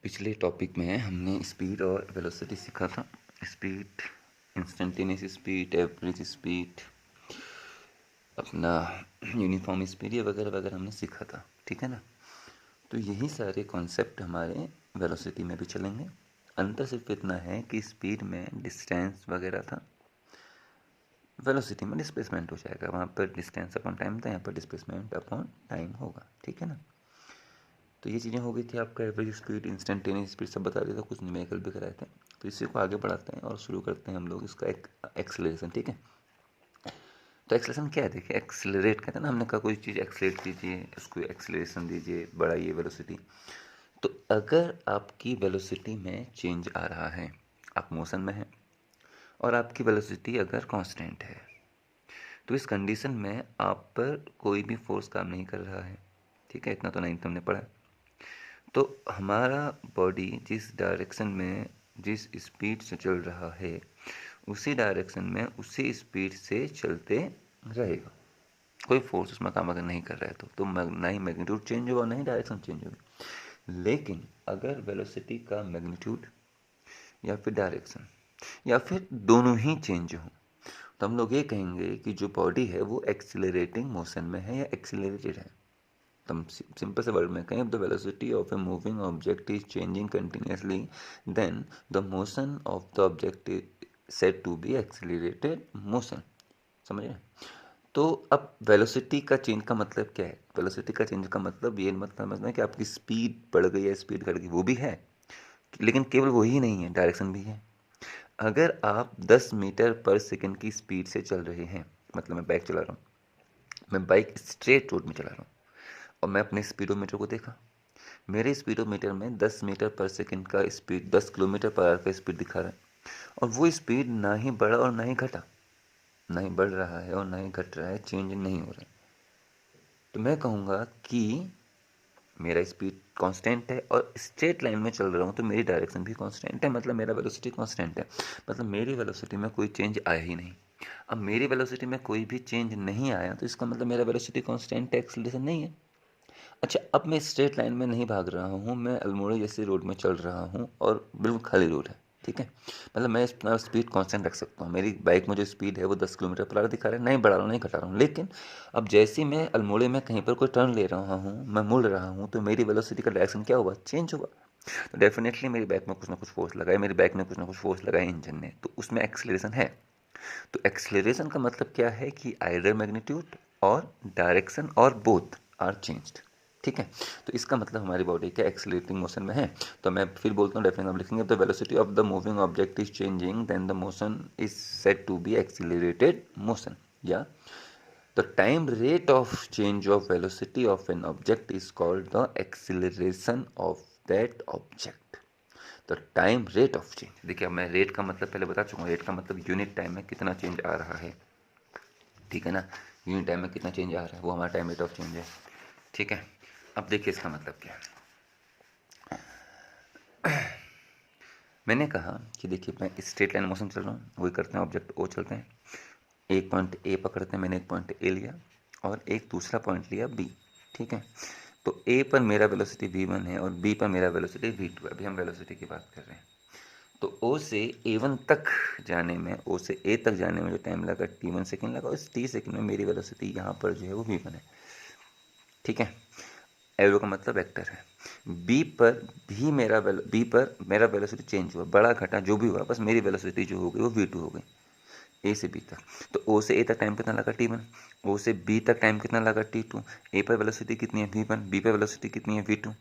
पिछले टॉपिक में हमने स्पीड और वेलोसिटी सीखा था। Speed, instantaneous speed, average speed, अपना यूनिफॉर्म स्पीड, ये वगैरह वगैरह हमने सीखा था। ठीक है ना। तो यही सारे कॉन्सेप्ट हमारे वेलोसिटी में भी चलेंगे। अंतर सिर्फ इतना है कि स्पीड में डिस्टेंस वगैरह था, वेलोसिटी में डिस्प्लेसमेंट हो जाएगा। वहाँ पर डिस्टेंस अपॉन टाइम था, यहाँ पर डिस्प्लेसमेंट अपॉन टाइम होगा। ठीक है ना। तो ये चीज़ें हो गई थी। आपका एवरेज स्पीड, इंस्टेंटेनियस स्पीड सब बता दिया था, कुछ न्यूमेरिकल भी कराए थे। तो इसी को आगे बढ़ाते हैं और शुरू करते हैं हम लोग इसका एक एक्सेलरेशन। ठीक है। तो एक्सेलरेशन क्या है? देखिए, एक्सेलरेट कहते हैं ना, हमने कहा कोई चीज़ एक्सेलरेट कीजिए, उसको एक्सेलरेशन दीजिए, बढ़ाइए वेलोसिटी। तो अगर आपकी वेलोसिटी में चेंज आ रहा है, आप मोशन में हैं और आपकी वेलोसिटी अगर कांस्टेंट है, तो इस कंडीशन में आप पर कोई भी फोर्स काम नहीं कर रहा है। ठीक है, इतना तो नाइन्थ हमने पढ़ा। तो हमारा बॉडी जिस डायरेक्शन में, जिस स्पीड से चल रहा है, उसी डायरेक्शन में उसी स्पीड से चलते रहेगा। कोई फोर्स उसमें काम अगर नहीं कर रहा है तो ना ही मैग्नीट्यूड चेंज होगा, ना ही डायरेक्शन चेंज होगी। लेकिन अगर वेलोसिटी का मैग्नीट्यूड या फिर डायरेक्शन या फिर दोनों ही चेंज हो, तो हम लोग ये कहेंगे कि जो बॉडी है वो एक्सिलरेटिंग मोशन में है या एक्सिलरेटेड है। हम सिंपल से वर्ड में कहें, the velocity of a moving object is changing continuously, then the motion of the object is said to be accelerated motion. समझ रहे? तो अब वेलोसिटी का चेंज का मतलब क्या है? वेलोसिटी का चेंज का मतलब ये मत समझना है कि आपकी स्पीड बढ़ गई है, स्पीड घट गई, वो भी है, लेकिन केवल वही नहीं है, डायरेक्शन भी है। अगर आप 10 मीटर पर सेकंड की स्पीड से चल रहे हैं, मतलब मैं बाइक चला रहा हूँ, मैं बाइक स्ट्रेट रोड में चला रहा हूँ और मैं अपने स्पीडोमीटर को देखा, मेरे स्पीडोमीटर में 10 मीटर पर सेकंड का स्पीड, 10 किलोमीटर पर आवर का स्पीड दिखा रहा है, और वो स्पीड ना ही बढ़ा और ना ही घटा, ना ही बढ़ रहा है और ना ही घट रहा है, चेंज नहीं हो रहा है। तो मैं कहूँगा कि मेरा स्पीड कांस्टेंट है और स्ट्रेट लाइन में चल रहा हूँ, तो मेरी डायरेक्शन भी कांस्टेंट है, मतलब मेरा वेलोसिटी कांस्टेंट है, मतलब मेरी वेलोसिटी में कोई चेंज आया ही नहीं। अब मेरी वेलोसिटी में कोई भी चेंज नहीं आया, तो इसका मतलब मेरा वेलोसिटी कांस्टेंट है, एक्सीलरेशन नहीं है। अच्छा, अब मैं स्ट्रेट लाइन में नहीं भाग रहा हूँ, मैं अल्मोड़ा जैसी रोड में चल रहा हूँ और बिल्कुल खाली रोड है। ठीक है, मतलब मैं अपना स्पीड कांस्टेंट रख सकता हूँ। मेरी बाइक में जो स्पीड है वो 10 किलोमीटर पर आवर दिखा रहा है, नहीं बढ़ा रहा हूँ नहीं घटा रहा हूँ। लेकिन अब जैसे ही मैं अल्मोड़े में कहीं पर कोई टर्न ले रहा हूँ, मैं मुड़ रहा हूँ, तो मेरी वेलोसिटी का डायरेक्शन क्या होगा? चेंज होगा। तो डेफिनेटली मेरी बाइक में कुछ ना कुछ फोर्स लगाए, मेरी बाइक ने कुछ ना कुछ फोर्स लगाए इंजन ने, तो उसमें एक्सेलरेशन है। तो एक्सेलरेशन का मतलब क्या है कि आइदर मैग्नीट्यूड और डायरेक्शन और बोथ आर चेंज्ड। ठीक है, तो इसका मतलब हमारी बॉडी क्या एक्सेलरेटिंग मोशन में है। तो मैं फिर बोलता हूँ, डेफिनेटली हम लिखेंगे, the velocity of the moving object is changing, then the motion is said to be accelerated motion, या the time rate of change of velocity of an object is called the acceleration of that object. The time rate of change, देखिए अब मैं rate का मतलब पहले बता चुका हूँ। रेट का मतलब यूनिट टाइम में कितना चेंज आ रहा है। ठीक है ना, यूनिट टाइम में कितना चेंज आ रहा है, वो हमारा टाइम रेट ऑफ चेंज है। ठीक है, अब देखिए इसका मतलब क्या है। मैंने कहा कि देखिए मैं स्ट्रेट लाइन मोशन चल रहा हूँ, वही करते हैं, ऑब्जेक्ट ओ चलते हैं, एक पॉइंट ए पकड़ते हैं, मैंने एक पॉइंट ए लिया और एक दूसरा पॉइंट लिया बी। ठीक है, तो ए पर मेरा वेलोसिटी v1 है और बी पर मेरा वेलोसिटी v2 है। अभी हम वेलोसिटी की बात कर रहे हैं। तो ओ से a1 तक जाने में, ओ से ए तक जाने में जो टाइम लगा t1 सेकेंड लगा, उस t सेकेंड में मेरी वेलोसिटी यहाँ पर जो है वो v1 है। ठीक है, एरो का मतलब वेक्टर है। बी पर मेरा वेलोसिटी चेंज हुआ, बड़ा घटा जो भी हुआ, बस मेरी वेलोसिटी जो हो गई वो v2 हो गई ए से बी तक। तो ओ से ए तक टाइम कितना लगा t1, ओ से बी तक टाइम कितना लगा t2, ए पर वेलोसिटी कितनी है v1, बी पर वेलोसिटी कितनी है v2।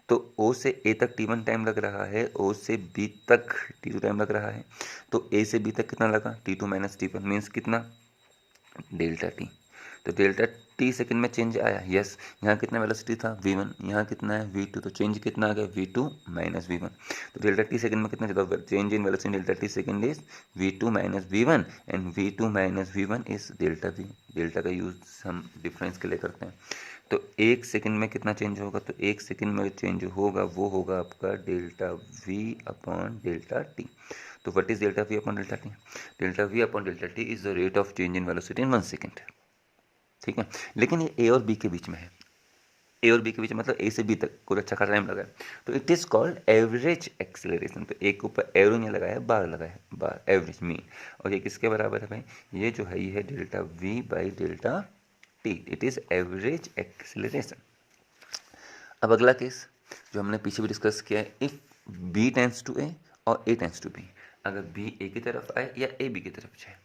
तो ओ से ए तक t1 टाइम लग रहा है, ओ से बी तक t2 टाइम लग रहा है, तो ए से बी तक कितना लगा t2 माइनस t1 मीन्स कितना, डेल्टा टी। तो डेल्टा टी सेकंड में चेंज आया, यस। यहाँ कितना वेलोसिटी था v1, यहाँ कितना है v2, तो चेंज कितना आ गया v2 माइनस v1। तो डेल्टा टी सेकंड में कितना ज़्यादा change in velocity, delta T second is v2 minus v1 and v2 minus v1 is delta v। Delta का यूज़ हम डिफरेंस के लिए करते हैं। तो एक सेकंड में कितना चेंज होगा, तो एक सेकंड में चेंज होगा वो होगा आपका delta v upon delta t. तो what is delta v upon delta t? Delta v upon delta t is the rate of change in velocity in 1 second. ठीक है, लेकिन ये ए और बी के बीच में है। ए और बी के बीच मतलब ए से बी तक कुछ अच्छा खासा टाइम लगा है, तो it is called average acceleration. तो ए के ऊपर एरो नहीं लगाया, बार लगाया, बार एवरेज मीन। और ये किसके बराबर है भाई, ये जो है ये है delta we by delta T, it is average acceleration. अब अगला केस जो हमने पीछे भी डिस्कस किया है, इफ़ बी टेंड्स टू ए और ए टेंड्स टू बी, अगर बी ए की तरफ आए या ए बी की तरफ जाए,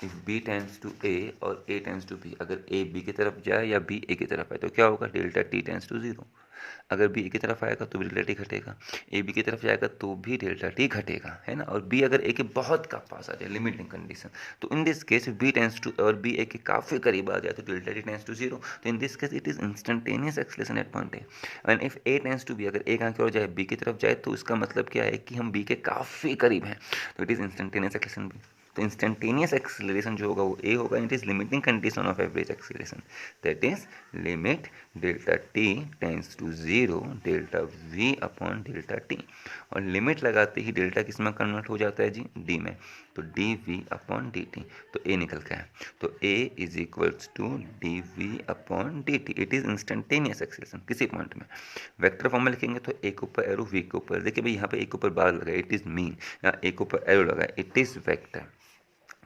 इफ बी टेंड्स टू ए और ए टेंड्स टू बी, अगर ए बी की तरफ जाए या बी ए की तरफ आए तो क्या होगा, delta t tends to zero. अगर बी ए की तरफ आएगा तो भी डेल्टा टी घटेगा, ए बी की तरफ जाएगा तो भी डेल्टा टी घटेगा, है ना। और बी अगर ए के बहुत पास आ जाए, लिमिटिंग कंडीशन, तो in this case B tends to और बी ए के काफ़ी करीब आ जाए तो delta t tends to zero. तो in this case it is instantaneous acceleration at point A. And if A tends to B, अगर ए कहाँ की ओर जाए, बी की तरफ जाए, तो इसका मतलब क्या है कि हम बी के काफ़ी करीब हैं, तो it is instantaneous acceleration B. तो इंस्टेंटेनियस एक्सेलरेशन जो होगा वो ए होगा, it is limiting condition of average acceleration, that is limit delta t tends to zero delta v upon delta t. और लिमिट लगाते ही डेल्टा किस में कन्वर्ट हो जाता है जी, डी में, तो d v upon d t. तो ए निकल के है, तो a is equals to d v upon d t. It is instantaneous acceleration किसी पॉइंट में। वेक्टर फॉर्म में लिखेंगे तो ए के ऊपर एरो, वी के ऊपर, देखिए भाई यहाँ पे ए के ऊपर बार लगा, इट इज मीन, यहाँ ए के ऊपर एरो लगा, इट इज वेक्टर।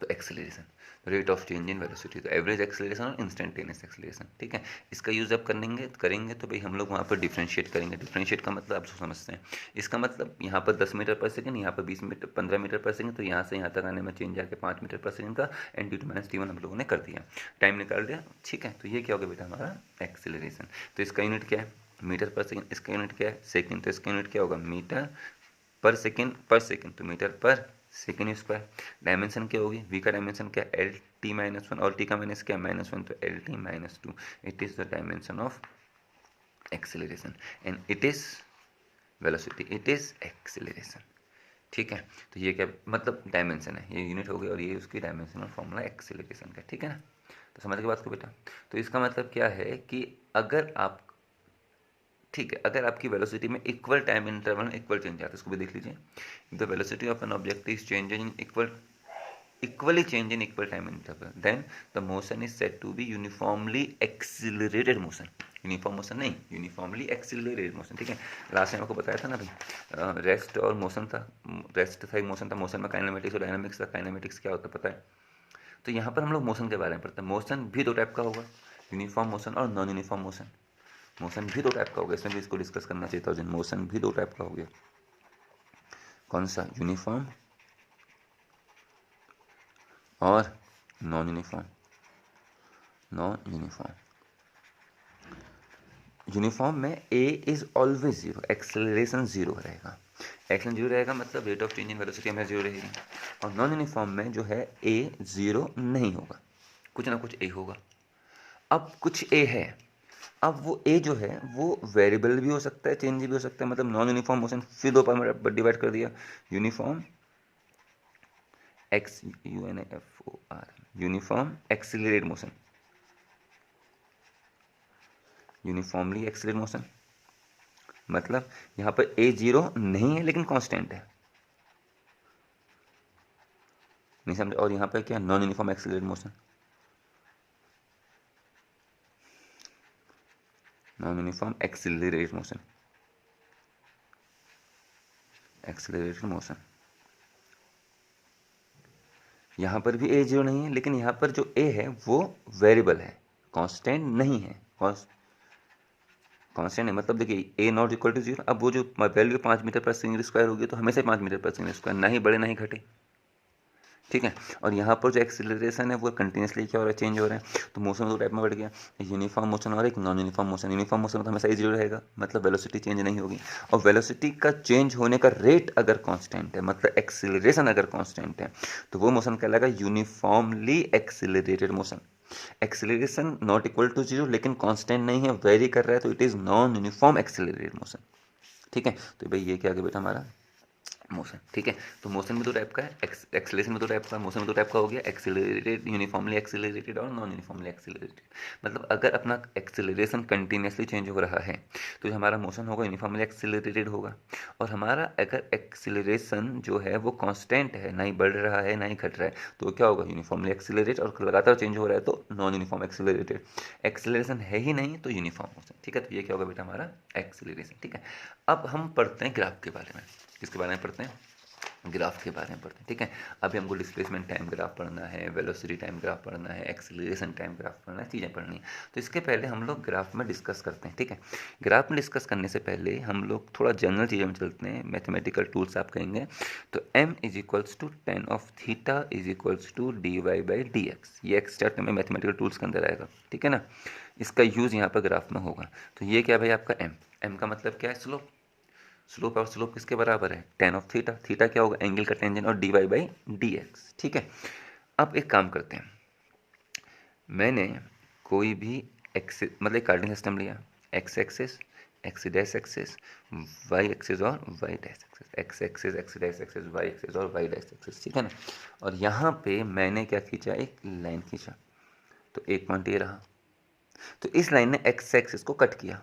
तो acceleration, rate of change in velocity, तो एवरेज एक्सेलरेशन और इंस्टेंटेनियस एक्सेलरेशन, ठीक है। इसका यूज़ अब करेंगे तो भाई हम लोग वहाँ पर डिफ्रेंशिएट करेंगे। डिफ्रेंशिएट का मतलब आप समझते हैं, इसका मतलब यहाँ पर 10 मीटर पर सेकंड, यहाँ पर 20 मीटर 15 मीटर पर सेकंड, तो यहाँ से यहाँ तक आने में चेंज आके 5 मीटर पर सेकंड का, and d two minus t one हम लोगों ने कर दिया, टाइम निकाल दिया, ठीक है। तो ये क्या हो गया बेटा हमारा एक्सेलरेशन। तो इसका यूनिट क्या है, मीटर पर सेकेंड, इसका यूनिट क्या है, सेकेंड, तो इसका यूनिट क्या होगा, मीटर पर सेकेंड, तो मीटर पर सेकेंड स्क्वायर। डायमेंशन क्या होगी, वी का डायमेंशन क्या, एल टी माइनस वन, और टी का माइनस क्या, माइनस वन, तो L T minus two. It is the dimension of acceleration and it is velocity, it is acceleration, ठीक है। तो ये क्या मतलब डायमेंशन है, ये यूनिट हो गई, और ये उसकी डायमेंशन और फॉर्मूला एक्सेलरेशन का, ठीक है ना। तो समझ के बात को बेटा। तो इसका मतलब क्या है कि अगर आप, ठीक है, अगर आपकी वेलोसिटी में इक्वल टाइम इंटरवल में इक्वल चेंज आता है, इसको भी देख लीजिए, the velocity of an object is changing in equally change in equal time interval, then the motion is said to be uniformly accelerated motion. Uniform motion नहीं, uniformly accelerated motion, ठीक है। Last time आपको बताया था ना भाई, rest और motion था, रेस्ट था एक मोशन था, मोशन में काइनेमेटिक्स और डायनामिक्स था। काइनेमेटिक्स क्या होता है पता है, तो यहाँ पर हम लोग मोशन के बारे में पढ़ते हैं। मोशन भी दो टाइप का होगा, यूनिफॉर्म मोशन और नॉन यूनिफॉर्म मोशन। मोशन भी दो टाइप का हो गया, इसमें भी इसको डिस्कस करना चाहता हूँ। मोशन भी दो टाइप का हो गया, कौन सा, यूनिफॉर्म और non uniform. Non uniform, uniform में a is always zero, acceleration zero रहेगा। एक्सेलरेशन जीरो रहेगा मतलब rate of change in velocity हमें जीरो रहेगी। और नॉन यूनिफॉर्म में जो है ए जीरो नहीं होगा, कुछ ना कुछ ए होगा। अब कुछ ए है, अब वो ए जो है वो वेरिएबल भी हो सकता है, चेंज भी हो सकता है। मतलब नॉन यूनिफॉर्म मोशन फिर दो पार्ट में डिवाइड कर दिया, uniform X U N F O R, uniform accelerated motion, uniformly accelerated motion, मतलब यहाँ पर ए जीरो नहीं है लेकिन कांस्टेंट है, नहीं समझे। और यहाँ पर क्या, non uniform accelerated motion, non uniform accelerated motion, accelerated motion. यहाँ पर भी ए जीरो नहीं है, लेकिन यहाँ पर जो ए है वो वेरिएबल है, कांस्टेंट नहीं है। कांस्टेंट है मतलब देखिए ए नॉट इक्वल टू जीरो। अब वो जो value 5 metre per second square होगी तो हमेशा 5 मीटर पर सेकंड स्क्वायर, ना ही बढ़े ना ही घटे, ठीक है। और यहाँ पर जो एक्सीलरेशन है वो कंटिन्यूसली क्या हो रहा है, चेंज हो रहा है। तो मोशन दो टाइप में बढ़ गया, यूनिफॉर्म मोशन और एक non uniform motion. Uniform motion तो हमेशा ए जीरो रहेगा, मतलब वेलोसिटी चेंज नहीं होगी। और वेलोसिटी का चेंज होने का रेट अगर कांस्टेंट है, मतलब एक्सीलरेशन अगर कांस्टेंट है, तो वो मोशन कहलाएगा uniformly accelerated motion. Acceleration not equal to zero लेकिन कांस्टेंट नहीं है, वेरी कर रहा है, तो it is non uniform accelerated motion, ठीक है। तो भाई ये क्या आ गया बेटा हमारा मोशन, ठीक है। तो मोशन में दो टाइप का है, एक्सेलरेशन में दो टाइप का, मोशन में दो टाइप का हो गया, एक्सेलरेटेड, यूनिफॉर्मली एक्सेलरेटेड और नॉन यूनिफॉर्मली एक्सेलरेटेड। मतलब अगर अपना एक्सेलरेशन कंटिन्यूसली चेंज हो रहा है तो जो हमारा मोशन होगा यूनिफॉर्मली एक्सेलरेटेड होगा। और हमारा अगर एक्सेलरेशन जो है वो कांस्टेंट है, ना ही बढ़ रहा है ना ही घट रहा है, तो क्या होगा, यूनिफॉर्मली एक्सेलरेट। और लगातार चेंज हो रहा है तो नॉन यूनिफॉर्म एक्सेलरेटेड। एक्सेलरेशन है ही नहीं तो यूनिफॉर्म मोशन, ठीक है। तो ये क्या होगा बेटा, हमारा एक्सेलरेशन, ठीक है। अब हम पढ़ते हैं ग्राफ के बारे में। किसके बारे में पढ़ते हैं, ग्राफ के बारे में पढ़ते हैं, ठीक है। अभी हमको डिस्प्लेसमेंट टाइम ग्राफ पढ़ना है, वेलोसिटी टाइम ग्राफ पढ़ना है, एक्सेलरेशन टाइम ग्राफ पढ़ना है, चीज़ें पढ़नी है। तो इसके पहले हम लोग ग्राफ में डिस्कस करते हैं, ठीक है। ग्राफ में डिस्कस करने से पहले हम लोग थोड़ा जनरल चीज़ों में चलते हैं। मैथमेटिकल टूल्स आप कहेंगे तो m is equals to tan of theta is equals to d y by d x. ये एक्स्ट्रा टर्म में मैथमेटिकल टूल्स के अंदर आएगा, ठीक है ना। इसका यूज़ यहाँ पर ग्राफ में होगा। तो ये क्या भाई, आपका m का मतलब क्या है, स्लोप। स्लोप और स्लोप किसके बराबर है, टेन ऑफ थीटा। थीटा क्या होगा, एंगल का टेंजेंट, और d y by d x, ठीक है। अब एक काम करते हैं, मैंने कोई भी एक्स मतलब एक कार्डिनेट सिस्टम लिया, x axis, x dash axis, y axis और y dash axis, x axis, x dash axis, y axis और वाई डैश एक्सिस, ठीक है ना। और यहाँ पे मैंने क्या खींचा, एक लाइन खींचा। तो एक पॉइंट ये रहा। तो इस लाइन ने एक्स एक्सिस को कट किया।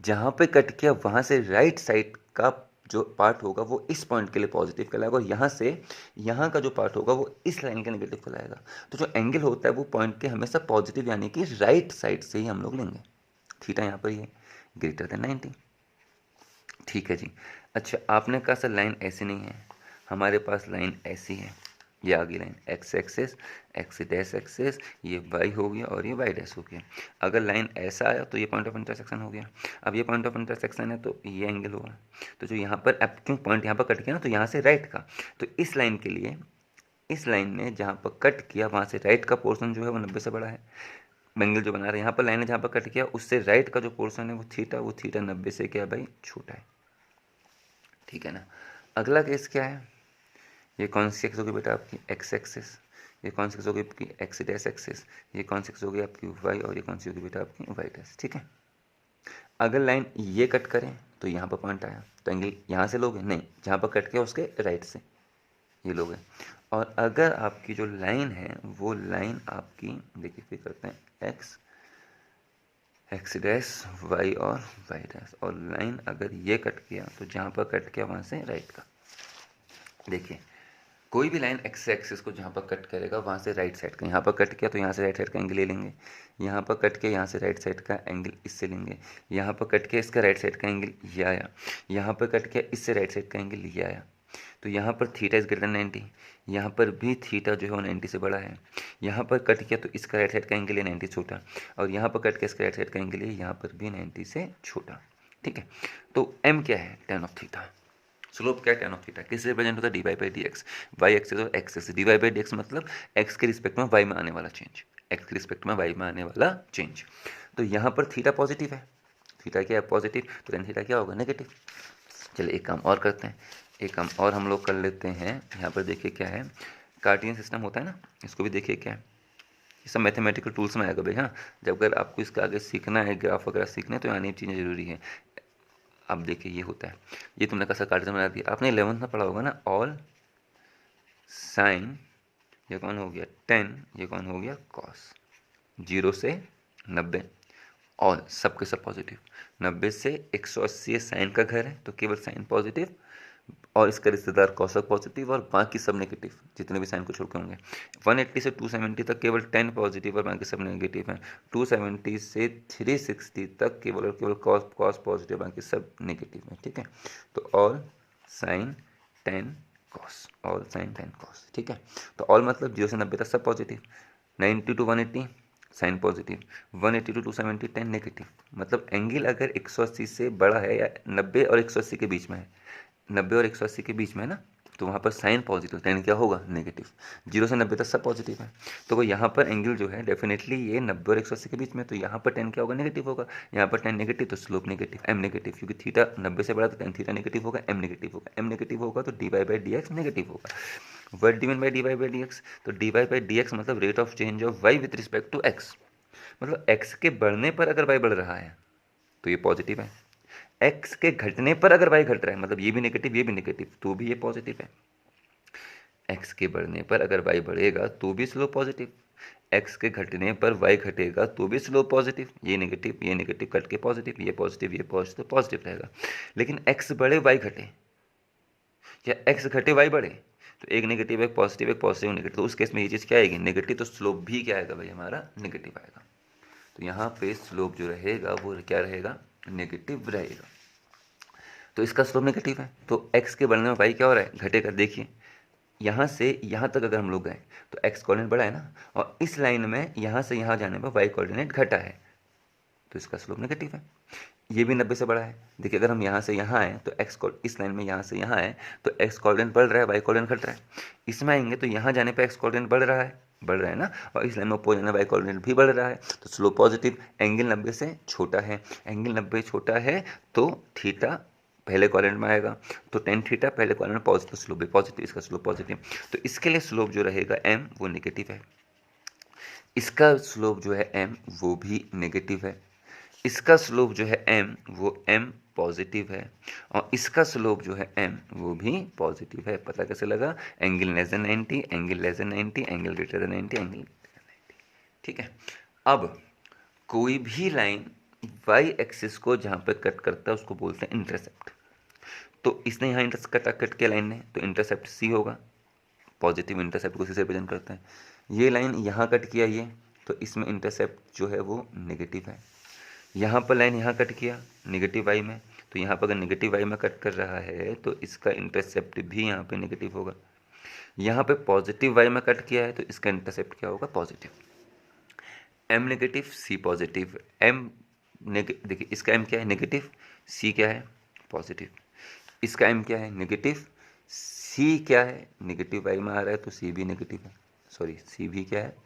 जहाँ पे कट किया वहाँ से राइट साइड का जो पार्ट होगा वो इस पॉइंट के लिए पॉजिटिव कहलाएगा, और यहाँ से यहाँ का जो पार्ट होगा वो इस लाइन के नेगेटिव कहलाएगा। तो जो एंगल होता है वो पॉइंट के हमेशा पॉजिटिव यानी कि राइट साइड से ही हम लोग लेंगे। थीटा यहाँ पर ये ग्रेटर देन 90, ठीक है जी। अच्छा, आपने कहा सर लाइन ऐसी नहीं है, हमारे पास लाइन ऐसी है। ये आगे line x axis, x dash axis, ये वाई हो गया और ये वाई डैश हो गया। अगर लाइन ऐसा आया तो ये पॉइंट ऑफ इंटरसेक्शन हो गया। अब ये पॉइंट ऑफ इंटरसेक्शन है तो ये एंगल होगा। तो जो यहाँ पर, अब क्यों पॉइंट यहाँ पर कट किया ना, तो यहाँ से राइट का, तो इस लाइन के लिए, इस लाइन ने जहाँ पर कट किया वहाँ से राइट का पोर्शन जो है वो 90 से बड़ा है। एंगल जो बना रहा है, यहाँ पर लाइन ने जहाँ पर कट किया उससे राइट का जो पोर्शन है वो थीटा 90 से क्या भाई, छोटा है, ठीक है ना। अगला केस क्या है, ये कौन सी एक्स होगी बेटा, आपकी एक्स एक्सिस। ये कौन सी एक्स होगी आपकी, एक्स डैश एक्सिस। ये कौन सी एक्स होगी आपकी, वाई। और ये कौन सी होगी बेटा, आपकी वाई डैश, ठीक है। अगर लाइन ये कट करें तो यहाँ पर पॉइंट आया, तो एंगल यहाँ से लोगे नहीं, जहाँ पर कट किया उसके राइट से ये लोगे। और अगर आपकी जो लाइन है वो लाइन आपकी, देखिए फिर करते हैं एक्स, एक्स डैश, वाई और वाई डैश, और लाइन अगर ये कट किया तो जहाँ पर कट किया वहाँ से राइट का। देखिए कोई भी लाइन एक्स एक्सिस को जहाँ पर कट करेगा वहाँ से राइट साइड का, यहाँ पर कट किया तो यहाँ से राइट साइड का एंगल ले लेंगे, यहाँ पर कट किया यहाँ से राइट साइड का एंगल इससे लेंगे, यहाँ पर कट किया इसका राइट साइड का एंगल ये आया, यहाँ पर कट किया इससे राइट साइड का एंगल ये आया। तो यहाँ पर थीटा इज ग्रेटर 90, यहाँ पर भी थीटा जो है वो 90 से बड़ा है। यहाँ पर कट किया तो इसका राइट साइड का एंगल है 90 छोटा, और यहाँ पर कट किया इसका राइट साइड का एंगल है यहाँ पर भी 90 से छोटा, ठीक है। तो m क्या है, tan ऑफ थीटा। स्लोप क्या है, tan ऑफ थीटा। किससे रिप्रेजेंट होता है, d y by d x, y axis और x axis. D y by d x मतलब एक्स के रिस्पेक्ट में वाई में आने वाला चेंज, एक्स के रिस्पेक्ट में वाई में आने वाला चेंज। तो यहाँ पर थीटा पॉजिटिव है, थीटा क्या है, पॉजिटिव, तो टेन थीटा क्या होगा, नेगेटिव। चलिए एक काम और करते हैं, एक काम और हम लोग कर लेते हैं। यहाँ पर देखिए क्या है, कार्टेशियन सिस्टम होता है ना, इसको भी देखिए क्या है, ये सब मैथमेटिकल टूल्स में आएगा भाई। हाँ, जब अगर आपको इसका आगे सीखना है, ग्राफ वगैरह सीखना है, तो आने चीज़ें ज़रूरी है। अब देखिए ये होता है, ये तुमने कैसा कार्टेशियन बना दिया, आपने 11th में पढ़ा होगा ना, ऑल साइन, ये कौन हो गया 10, ये कौन हो गया कॉस, 0 से 90, और सब के सब पॉजिटिव। 90 से 180 साइन का घर है तो केवल साइन पॉजिटिव, और इसका रिश्तेदार कॉसक पॉजिटिव, और बाकी सब नेगेटिव, जितने भी साइन को छोड़ के होंगे। 180 से 270 तक केवल 10 पॉजिटिव और बाकी सब नेगेटिव हैं। 270 से 360 तक केवल और केवल कॉस पॉजिटिव, बाकी सब नेगेटिव हैं, ठीक है। तो all sine 10 cos, all sine 10 cos, ठीक है। तो ऑल मतलब 0 से 90 तक सब positive, 90 to 180 sine positive, 180 to 270 10 negative. मतलब एंगल अगर 180 से बड़ा है या 90 और 180 के बीच में है, 90 और 180 के बीच में है ना, तो वहाँ पर साइन पॉजिटिव, टेन क्या होगा, नेगेटिव। 0 से 90 तक सब पॉजिटिव है, तो यहाँ पर एंगल जो है डेफिनेटली ये 90 और 180 के बीच में, तो यहाँ पर 10 क्या होगा, नेगेटिव होगा। यहाँ पर 10 नेगेटिव तो स्लोप नेगेटिव, m नेगेटिव, क्योंकि थीटा 90 से बड़ा तो tan थीटा नेगेटिव होगा, m नेगेटिव होगा, m नेगेटिव होगा तो d y by d x negative होगा। What do mean by d y by d x, तो d y by d x मतलब rate of change of y with respect to x। मतलब x के बढ़ने पर अगर y बढ़ रहा है तो ये पॉजिटिव है, एक्स के घटने पर अगर वाई घट रहा है, मतलब ये भी नेगेटिव ये भी नेगेटिव, तो भी ये पॉजिटिव है। एक्स के बढ़ने पर अगर वाई बढ़ेगा तो भी स्लोप पॉजिटिव, एक्स के घटने पर वाई घटेगा तो भी स्लोप पॉजिटिव, ये नेगेटिव कट के पॉजिटिव, ये पॉजिटिव पॉजिटिव रहेगा। लेकिन एक्स बढ़े वाई घटे या एक्स घटे वाई बढ़े, तो एक नेगेटिव एक पॉजिटिव नेगेटिव, तो उस केस में ये चीज़ क्या आएगी नेगेटिव, तो स्लोप भी क्या आएगा भाई हमारा नेगेटिव आएगा। तो यहाँ पे स्लोप जो रहेगा वो क्या रहेगा नेगेटिव रहेगा। तो इसका स्लोप नेगेटिव है, तो एक्स के बढ़ने में वाई क्या हो रहा है घटेगा। देखिए यहाँ से यहाँ तक अगर हम लोग गए तो एक्स कोऑर्डिनेट बढ़ा है ना, और इस लाइन में यहाँ से यहाँ जाने पर वाई कोऑर्डिनेट घटा है, तो इसका स्लोप नेगेटिव है। ये भी 90 से बड़ा है। देखिए अगर हम यहाँ से यहाँ आए तो एक्स को इस लाइन में यहाँ से यहाँ आए तो एक्स कोऑर्डिनेट बढ़ रहा है, वाई कोऑर्डिनेट घट रहा है। इसमें आएंगे तो यहाँ जाने पर एक्स कोऑर्डिनेट बढ़ रहा है ना, और इस लाइन में ऊपर जाना वाई कोऑर्डिनेट भी बढ़ रहा है, तो स्लोप पॉजिटिव। एंगल 90 से छोटा है, एंगल 90 छोटा है तो थीटा पहले क्वाड्रेंट में आएगा, तो टेन थीटा पहले क्वाड्रेंट में पॉजिटिव, स्लोप भी पॉजिटिव, इसका स्लोप पॉजिटिव। तो इसके लिए स्लोप जो रहेगा एम वो नेगेटिव है, इसका स्लोप जो है एम वो भी नेगेटिव है, इसका स्लोप जो है एम वो एम पॉजिटिव है, और इसका स्लोप जो है एम वो भी पॉजिटिव है। पता कैसे लगा, angle less than 90, angle less than 90, angle greater than 90, angle greater than 90। ठीक है। अब कोई भी लाइन वाई एक्सिस को जहाँ पे कट करता है उसको बोलते हैं इंटरसेप्ट। तो इसने यहाँ कट किया लाइन ने, तो इंटरसेप्ट सी होगा, पॉजिटिव इंटरसेप्ट को सी से रिप्रेजेंट करते हैं। ये लाइन यहाँ कट किया ये, तो इसमें इंटरसेप्ट जो है वो नेगेटिव है। यहाँ पर लाइन यहाँ कट किया नेगेटिव वाई में, तो यहाँ पर अगर नेगेटिव वाई में कट कर रहा है तो इसका इंटरसेप्ट भी यहाँ पे नेगेटिव होगा। यहाँ पे पॉजिटिव वाई में कट किया है तो इसका इंटरसेप्ट क्या होगा पॉजिटिव। एम नेगेटिव सी पॉजिटिव, देखिए इसका एम क्या है नेगेटिव, सी क्या है पॉजिटिव, इसका एम क्या है नेगेटिव, सी क्या है नेगेटिव वाई में आ रहा है तो सी भी नेगेटिव है, सॉरी सी भी क्या है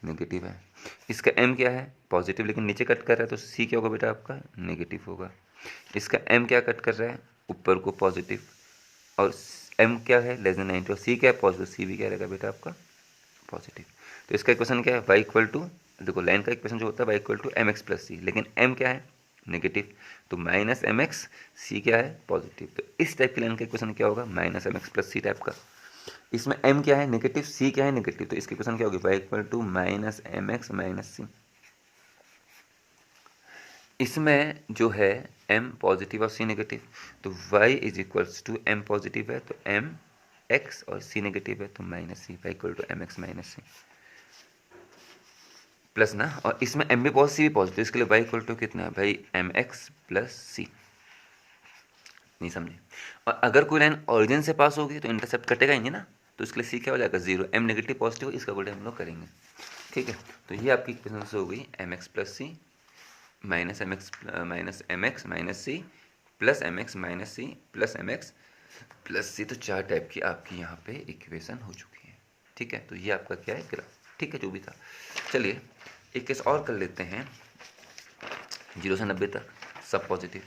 नेगेटिव है। इसका एम क्या है पॉजिटिव, लेकिन नीचे कट कर रहा है तो सी क्या होगा बेटा आपका नेगेटिव होगा। इसका एम क्या कट कर रहा है ऊपर को पॉजिटिव, और एम क्या है लेस देन 90, और सी क्या है पॉजिटिव, सी भी क्या रहेगा बेटा आपका पॉजिटिव। तो इसका इक्वेशन क्या है वाई इक्वल टू, देखो लाइन का इक्वेशन जो होता है y equal to m x plus c, लेकिन एम क्या है नेगेटिव, तो माइनस एम एक्स, सी क्या है पॉजिटिव। तो इस टाइप की लाइन का इक्वेशन क्या होगा minus m x plus c type का। इसमें एम क्या है नेगेटिव, सी क्या है नेगेटिव, तो इसकी इक्वेशन क्या होगी y equal to minus m x minus c. इसमें जो है एम पॉजिटिव और सी नेगेटिव, तो y is equals to m positive है तो एम एक्स, और सी नेगेटिव है तो minus c, y equal to m x minus c plus ना, और इसमें एम भी पॉजिटिव सी भी पॉजिटिव, इसके लिए वाई इक्वल टू कितना है भाई एम एक्स प्लस सी। नहीं समझे। और अगर कोई लाइन ऑरिजिन से पास होगी तो इंटरसेप्ट कटेगा ही नहीं ना, तो इसके लिए सी क्या हो जाएगा जीरो, एम नेगेटिव पॉजिटिव, इसका गुड हम लोग करेंगे। ठीक है, तो ये आपकी इक्वेशन से हो गई m x plus c minus m x minus c plus m x minus c plus m x plus c. तो चार टाइप की आपकी यहाँ पे इक्वेशन हो चुकी है। ठीक है, तो ये आपका क्या है ग्राफ। ठीक है, जो भी था। चलिए एक केस और कर लेते हैं। 0 से 90 तक सब पॉजिटिव,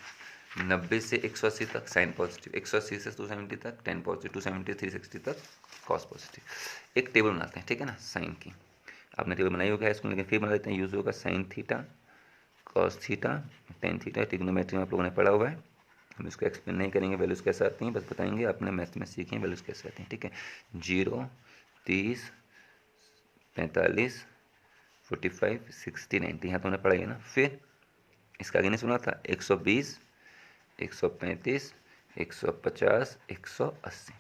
90 से 180 तक साइन पॉजिटिव, 180 से 270 तक टेन पॉजिटिव, 270 360 तक कॉस पॉजिटिव। एक टेबल बनाते हैं, ठीक है ना, साइन की। आपने टेबल बनाई होगा इसको, लेकिन फिर बना लेते हैं। यूज होगा sine theta cos theta tan theta, trigonometry में आप लोगों ने पढ़ा हुआ है, हम इसको एक्सप्लेन नहीं करेंगे वैल्यूज़ कैसे आती हैं, बस बताएंगे आपने मैथ में सीखे हैं वैल्यूज़ कैसे आती हैं। ठीक है, 0 30 45 45 60 90, यहाँ तो हमने पढ़ा है ना। फिर इसका आगे नहीं सुना था 120 135 150 180।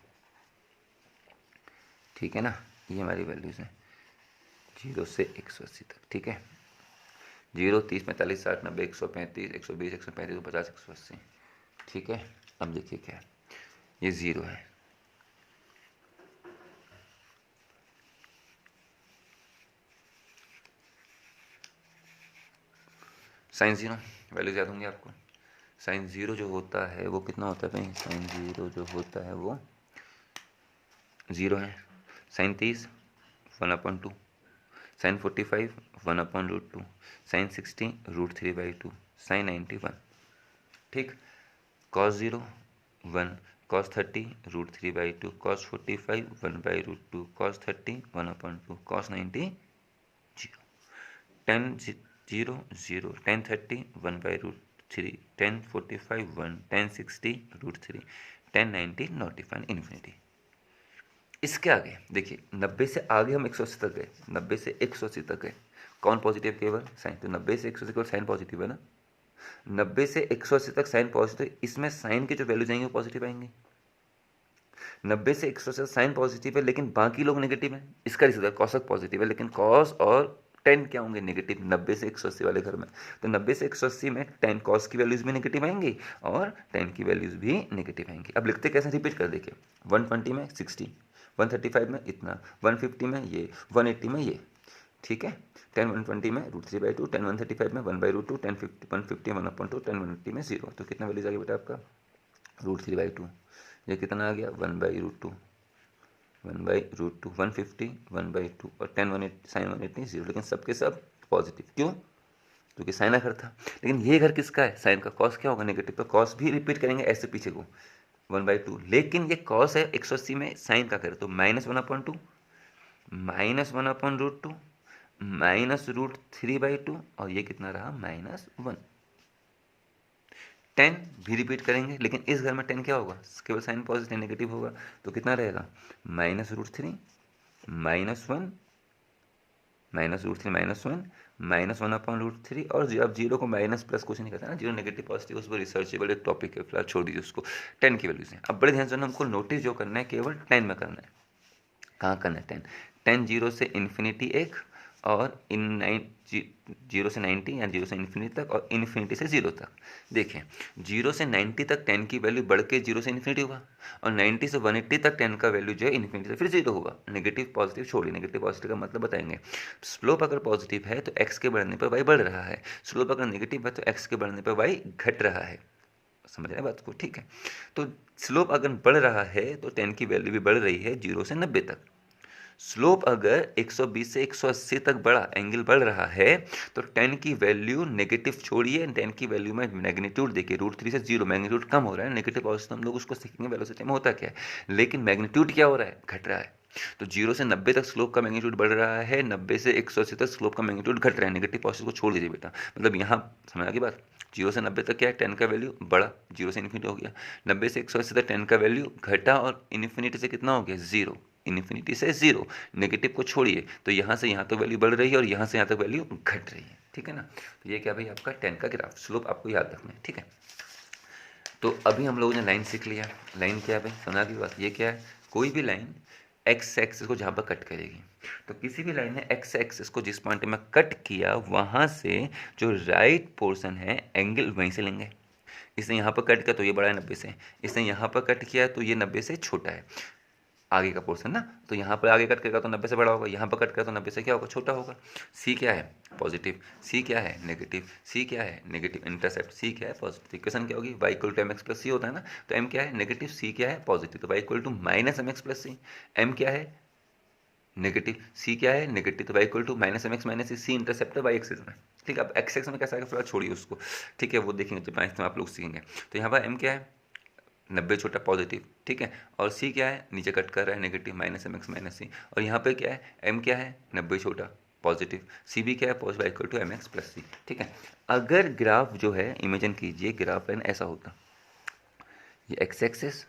ठीक है ना, ये हमारी वैल्यूज़ हैं 0 से 180 तक। ठीक है, 0 30 45 60 90 135 120 135 150 180। ठीक है, अब देखिए क्या है, ये 0 है, साइन 0 वैल्यूज याद होंगी आपको। साइन 0 जो होता है वो कितना होता है भाई, साइन 0 जो होता है वो 0 है। Sine 30 1/2, sine 45 1/√2, sine 60 √3/2, sine 90 1। ठीक, cos 0 1, cos 30 √3/2, cos 45 1/√2, cos 30 1/2, cos 90 0, tan 0 0, tan 30 1/√3, 3, 1045 1, 1060 √3, 1090 not defined infinity. इसके आगे देखिए 90 से आगे हम 180 तक गए, 90 से 180 तक गए, कौन पॉजिटिव केवल साइन, तो 90 से 180 केवल साइन पॉजिटिव है ना, 90 से 180 तक साइन पॉजिटिव, इसमें साइन के जो वैल्यूज आएंगे वो पॉजिटिव आएंगे। 90 से 180 साइन पॉजिटिव है लेकिन बाकी लोग नेगेटिव हैं, इसका रिजल्ट कॉसक पॉजिटिव है लेकिन कॉस और टेन क्या होंगे नेगेटिव 90 से 180 वाले घर में। तो 90 से 180 में टेन कॉस की वैल्यूज भी नेगेटिव आएंगी और टेन की वैल्यूज भी नेगेटिव आएंगी। अब लिखते कैसे, रिपीट कर देखिए, 120 में 60, 135 में इतना, 150 में ये, 180 में ये, ठीक है। 10 120 में √3/2, 10 135 में 1/√2, 10 150 में 1/2, 10 180 में 0। तो कितना वैल्यूज आ गया बेटा आपका √3/2, ये कितना आ गया 1/√2, 1/√2, 150 1/2 और 10 180 साइन 180 0, लेकिन सबके सब पॉजिटिव, क्यों, क्योंकि साइन का घर था। लेकिन ये घर किसका है, साइन का, कॉस क्या होगा नेगेटिव, तो कॉस भी रिपीट करेंगे ऐसे पीछे को 1/2, लेकिन ये कॉस है 180 में साइन का घर, तो -1/2 -1/√2 -√3/2 और ये कितना रहा -1। 10 भी रिपीट करेंगे लेकिन इस घर में 10 क्या होगा, केवल साइन पॉजिटिव नेगेटिव होगा, तो कितना रहेगा -√3 -1 -√3 -1/√3 और अब जीरो को माइनस प्लस कुछ नहीं करता ना, जीरो नेगेटिव पॉजिटिव उस पर रिसर्चेबल एक टॉपिक है, फिलहाल छोड़ दीजिए उसको। 10 की वैल्यूज हैं। अब बड़े ध्यान से हमको नोटिस जो करना है केवल 10 में करना है। कहाँ करना है 10, 10 जीरो से इन्फिनिटी एक और जीरो से 90 या जीरो से इन्फिनिटी तक और इन्फिनिटी से जीरो तक। देखें जीरो से 90 तक 10 की वैल्यू बढ़ के जीरो से इन्फिनिटी होगा और 90 से 180 तक 10 का वैल्यू जो है इन्फिनिटी से फिर जीरो होगा। नेगेटिव पॉजिटिव छोड़िए, नेगेटिव पॉजिटिव का मतलब बताएंगे। स्लोप अगर पॉजिटिव है तो एक्स के बढ़ने पर वाई बढ़ रहा है, स्लोप अगर नेगेटिव है तो एक्स के बढ़ने पर वाई घट रहा है। समझ रहे हैं बात को, ठीक है। तो स्लोप अगर बढ़ रहा है तो 10 की वैल्यू भी बढ़ रही है 0 से 90 तक। स्लोप अगर 120 से 180 तक बढ़ा, एंगल बढ़ रहा है, तो 10 की वैल्यू नेगेटिव छोड़िए, 10 की वैल्यू में मैग्नीट्यूड देखिए, √3 से 0 मैग्नीट्यूड कम हो रहा है, नेगेटिव पॉजिटिव हम लोग उसको सीखेंगे वेलोसिटी में होता क्या है, लेकिन मैग्नीट्यूड क्या हो रहा है, घट रहा है। तो 0 से 90 तक स्लोप का मैग्नीट्यूड बढ़ रहा है, 90 से 180 तक स्लोप का मैग्नीट्यूड घट रहा है। नेगेटिव पॉजिटिव को छोड़ दीजिए बेटा, मतलब यहाँ समझ आ गई बात। 0 से 90 तक क्या है, 10 का वैल्यू बढ़ा, 0 से इन्फिनिटी हो गया, 90 से 180 तक 10 का वैल्यू घटा और इन्फिनिटी से कितना हो गया 0, इन्फिनिटी से 0, नेगेटिव को छोड़िए, तो यहाँ से यहाँ तक वैल्यू बढ़ रही है और यहाँ से यहाँ तक वैल्यू घट रही है, ठीक है ना। तो ये क्या भाई आपका 10 का ग्राफ, स्लोप आपको याद रखना है, ठीक है। तो अभी हम लोगों ने लाइन सीख लिया, लाइन क्या है भाई, समझा की बात, ये क्या है, कोई भी लाइन एक्स एक्सिस को जहाँ पर कट करेगी, तो किसी भी लाइन ने एक्स एक्सिस को जिस पॉइंट में कट किया वहाँ से जो राइट पोर्शन है एंगल वहीं से लेंगे। इसने यहाँ पर कट किया तो ये बड़ा है 90 से, इसने यहाँ पर कट किया तो ये 90 से छोटा है आगे का पोर्शन ना, तो यहाँ पर आगे कट करेगा तो 90 से बड़ा होगा, यहाँ पर कट करेगा तो 90 से क्या होगा, छोटा होगा। सी क्या है, पॉजिटिव, सी क्या है, नेगेटिव, सी क्या है, नेगेटिव, इंटरसेप्ट सी क्या है, पॉजिटिव। इक्वेशन क्या होगी, y equal to mx plus c होता है ना, तो m क्या है, नेगेटिव, सी क्या है, पॉजिटिव, तो y equal to minus mx plus c. m क्या है, नेगेटिव, सी क्या है, नेगेटिव, तो y equal to minus mx minus c intercept है y एक्सिस में, ठीक है। अब x एक्सिस में कैसा आएगा फिलहाल छोड़िए उसको, ठीक है, वो देखेंगे जब मैथ्स में आप लोग सीखेंगे। तो यहाँ पर m क्या है, 90 छोटा पॉजिटिव, ठीक है, और सी क्या है, नीचे कट कर रहा है नेगेटिव, माइनस mx माइनस सी, और यहाँ पे क्या है, m क्या है, 90 छोटा पॉजिटिव, सी भी क्या है, positive equal to mx plus c, ठीक है। अगर ग्राफ जो है इमेजिन कीजिए, ग्राफ लाइन ऐसा होता, ये एक्स एक्सिस,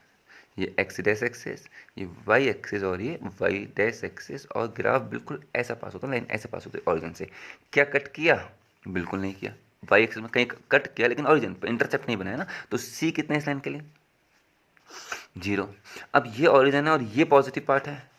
ये एक्स डैश एक्सिस, ये वाई एक्सिस और ये वाई डैश एक्सिस, और ग्राफ बिल्कुल ऐसा पास होता, लाइन ऐसे पास होती ऑरिजिन से। क्या कट किया, बिल्कुल नहीं किया, वाई एक्सिस में कहीं कट किया लेकिन ऑरिजिन पर इंटरसेप्ट नहीं बनाया ना, तो सी कितना है इस लाइन के लिए, 0। अब ये ऑरिजिन है और ये पॉजिटिव पार्ट है,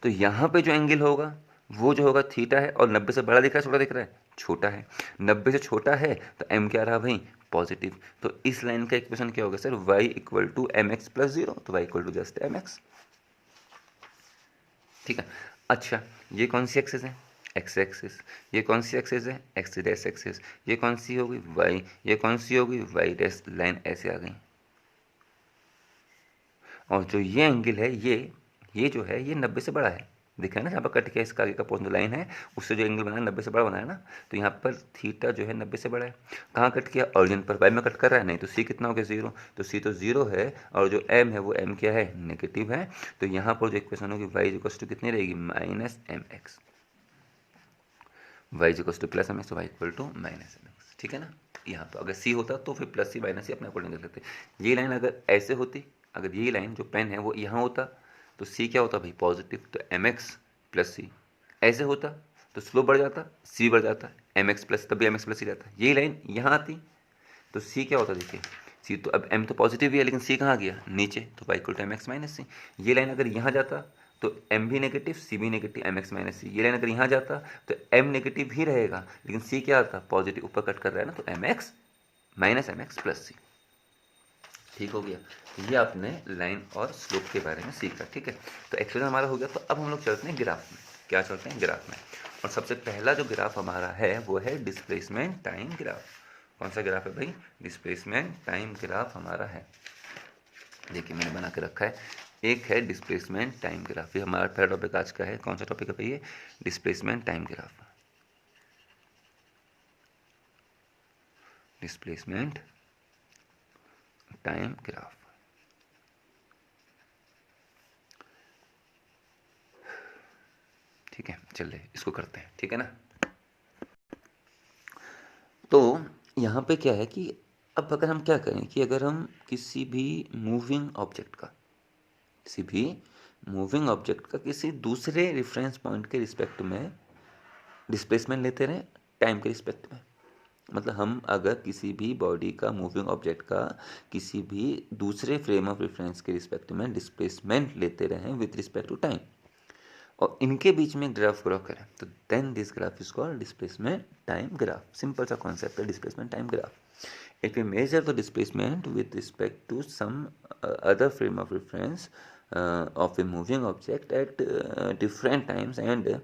तो यहाँ पे जो एंगल होगा वो जो होगा थीटा है, और 90 से बड़ा दिख रहा है छोटा दिख रहा है, छोटा है, 90 से छोटा है तो m क्या रहा भाई, पॉजिटिव। तो इस लाइन का इक्वेशन क्या होगा sir, y equal to m x plus 0, तो y equal to just m x, ठीक है। अच्छा ये कौन सी एक्सिस है, एक्स एक्सिस, ये कौन सी एक्सिस है, एक्स डैश एक्सिस, ये कौन सी होगी y, ये कौन सी होगी y डैश, लाइन ऐसे आ गई, और जो ये एंगल है ये जो है ये 90 से बड़ा है, देखा है ना, यहाँ पर कट के इसका आगे का पोर्शन लाइन है उससे जो एंगल बना है 90 से बड़ा बना है ना, तो यहाँ पर थीटा जो है 90 से बड़ा है। कहाँ कट किया, ऑरिजिन पर, वाई में कट कर रहा है नहीं, तो सी कितना हो गया 0, तो सी तो 0 है, और जो m है वो m क्या है, नेगेटिव है, तो यहाँ पर जो इक्वेशन होगी y इक्वल टू कितनी रहेगी, minus m x, y equal to plus m x, तो y equal to minus m x, ठीक है ना। यहाँ पर अगर सी होता तो फिर प्लस सी माइनस सी अपने अकॉर्डिंग लिख लेते। ये लाइन अगर ऐसे होती, अगर ये लाइन जो पेन है वो यहाँ होता तो सी क्या होता भाई पॉजिटिव, तो एम एक्स प्लस सी। ऐसे होता तो स्लोप बढ़ जाता, सी बढ़ जाता, एम एक्स प्लस, तब भी एम एक्स प्लस सी रहता। ये लाइन यहाँ आती तो सी क्या होता देखिए, सी तो अब एम तो पॉजिटिव ही है लेकिन सी कहाँ गया नीचे, तो y equal to m x minus c. ये लाइन अगर यहाँ जाता तो एम भी नेगेटिव सी भी negative M x minus c. ये लाइन अगर यहाँ जाता तो एम नेगेटिव ही रहेगा लेकिन सी क्या आता पॉजिटिव, ऊपर कट कर रहा है ना, तो m x minus m x plus c. ठीक हो गया। ये आपने लाइन और स्लोप के बारे में सीखा। ठीक है, तो एक्सप्रेशन हमारा हो गया। तो अब हम लोग चलते हैं ग्राफ में। क्या चलते हैं ग्राफ में, और सबसे पहला जो ग्राफ हमारा है वो है डिस्प्लेसमेंट टाइम ग्राफ। कौन सा ग्राफ है भाई, डिस्प्लेसमेंट टाइम ग्राफ हमारा है। देखिए मैंने बना के रखा है, एक है डिस्प्लेसमेंट टाइम ग्राफ। ये हमारा पहला टॉपिक आज का है। कौन सा टॉपिक है भाई, ये displacement time graph. Displacement time graph. ठीक है, चलिए इसको करते हैं। ठीक है ना, तो यहाँ पे क्या है कि अब अगर हम क्या करें कि अगर हम किसी भी मूविंग ऑब्जेक्ट का किसी दूसरे रेफरेंस पॉइंट के रिस्पेक्ट में डिस्प्लेसमेंट लेते रहें टाइम के रिस्पेक्ट में, मतलब हम अगर किसी भी बॉडी का मूविंग ऑब्जेक्ट का किसी भी दूसरे फ्रेम ऑफ रेफरेंस के रिस्पेक्ट में डिस्प्लेसमेंट लेते रहें विथ रिस्पेक्ट टू टाइम, और इनके बीच में ग्राफ ड्रॉ करें, तो then this graph is called displacement time graph. Simple सा कॉन्सेप्ट है displacement time graph. If we measure the displacement with respect to some other frame of reference of a moving object at different times and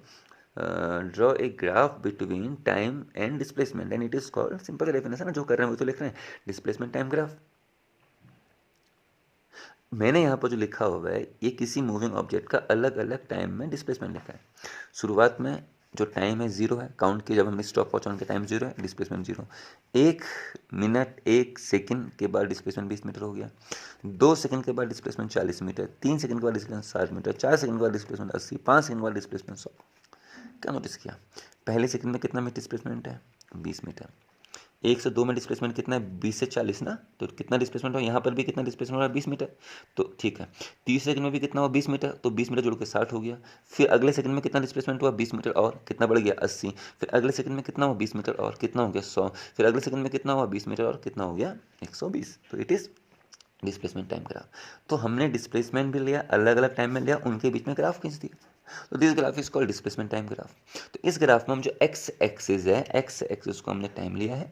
draw a graph between time and displacement, and it is called, simple definition है जो कर रहे हैं वो तो लिख रहे हैं, डिस्प्लेसमेंट टाइम ग्राफ। मैंने यहाँ पर जो लिखा हुआ है ये किसी मूविंग ऑब्जेक्ट का अलग अलग टाइम में डिस्प्लेसमेंट लिखा है। शुरुआत में जो टाइम है जीरो है, काउंट किया जब हमने स्टॉप वॉच ऑन के टाइम जीरो है, डिस्प्लेसमेंट जीरो। 1 मिनट 1 सेकंड के बाद डिस्प्लेसमेंट 20 मीटर हो गया। 2 सेकंड के बाद डिस्प्लेसमेंट 40 मीटर। 3 सेकंड के बाद डिस्प्लेसमेंट 60 मीटर। 4 सेकंड के बाद डिस्प्लेसमेंट 80। 5 सेकंड के बाद डिस्प्लेसमेंट 100। क्या नोटिस किया, पहले सेकंड में कितना मीटर डिस्प्लेसमेंट है 20 मीटर। 1 से 2 में डिस्प्लेसमेंट कितना है 20 से 40 ना, तो कितना डिस्प्लेसमेंट हो, यहाँ पर भी कितना डिस्प्लेसमेंट हो रहा है 20 मीटर, तो ठीक है। तीसरे सेकंड में भी कितना हुआ 20 मीटर, तो 20 मीटर जुड़ के 60 हो गया। फिर अगले सेकंड में कितना डिस्प्लेसमेंट हुआ 20 मीटर और कितना बढ़ गया 80। फिर अगले सेकंड में कितना हुआ 20 मीटर और कितना हो गया 100। फिर अगले सेकंड में कितना हुआ 20 मीटर और कितना हो गया 120। तो it is displacement time graph. तो हमने डिस्प्लेसमेंट भी लिया, अलग अलग टाइम में लिया, उनके बीच में ग्राफ खींच दिया, तो this graph is called displacement time graph. तो इस ग्राफ में हम जो एक्स एक्सिस है, एक्स एक्सिस को हमने टाइम लिया है,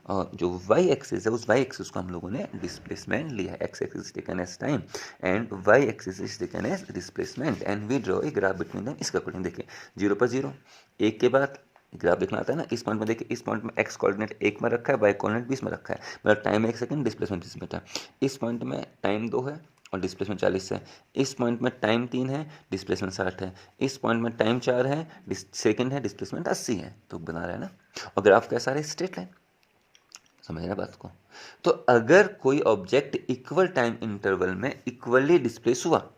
और जो वाई एक्सिस है उस वाई एक्सिस को हम लोगों ने डिस्प्लेसमेंट लिया है। X axis taken as time and y axis is taken as displacement, and we draw a graph between them. इसका अकॉर्डिंग देखिए 0 पर 0, 1 के बाद ग्राफ देखना आता है ना, इस पॉइंट में देखिए, इस पॉइंट में एक्स कोऑर्डिनेट 1 में रखा है, वाई कोऑर्डिनेट 20 में रखा है, मतलब टाइम 1 सेकंड, डिस्प्लेसमेंट 20 मीटर। इस पॉइंट में टाइम 2 है और डिस्प्लेसमेंट 40 है। इस पॉइंट में टाइम 3 है, डिस्प्लेसमेंट 60 है। इस पॉइंट में टाइम 4 है, सेकंड है, डिस्प्लेसमेंट 80 है। तो बना रहा है ना, और ग्राफ कैसा है स्ट्रेट लाइन, समझ रहे बात को। तो अगर कोई ऑब्जेक्ट इक्वल टाइम इंटरवल में इक्वली डिस्प्लेस हुआ,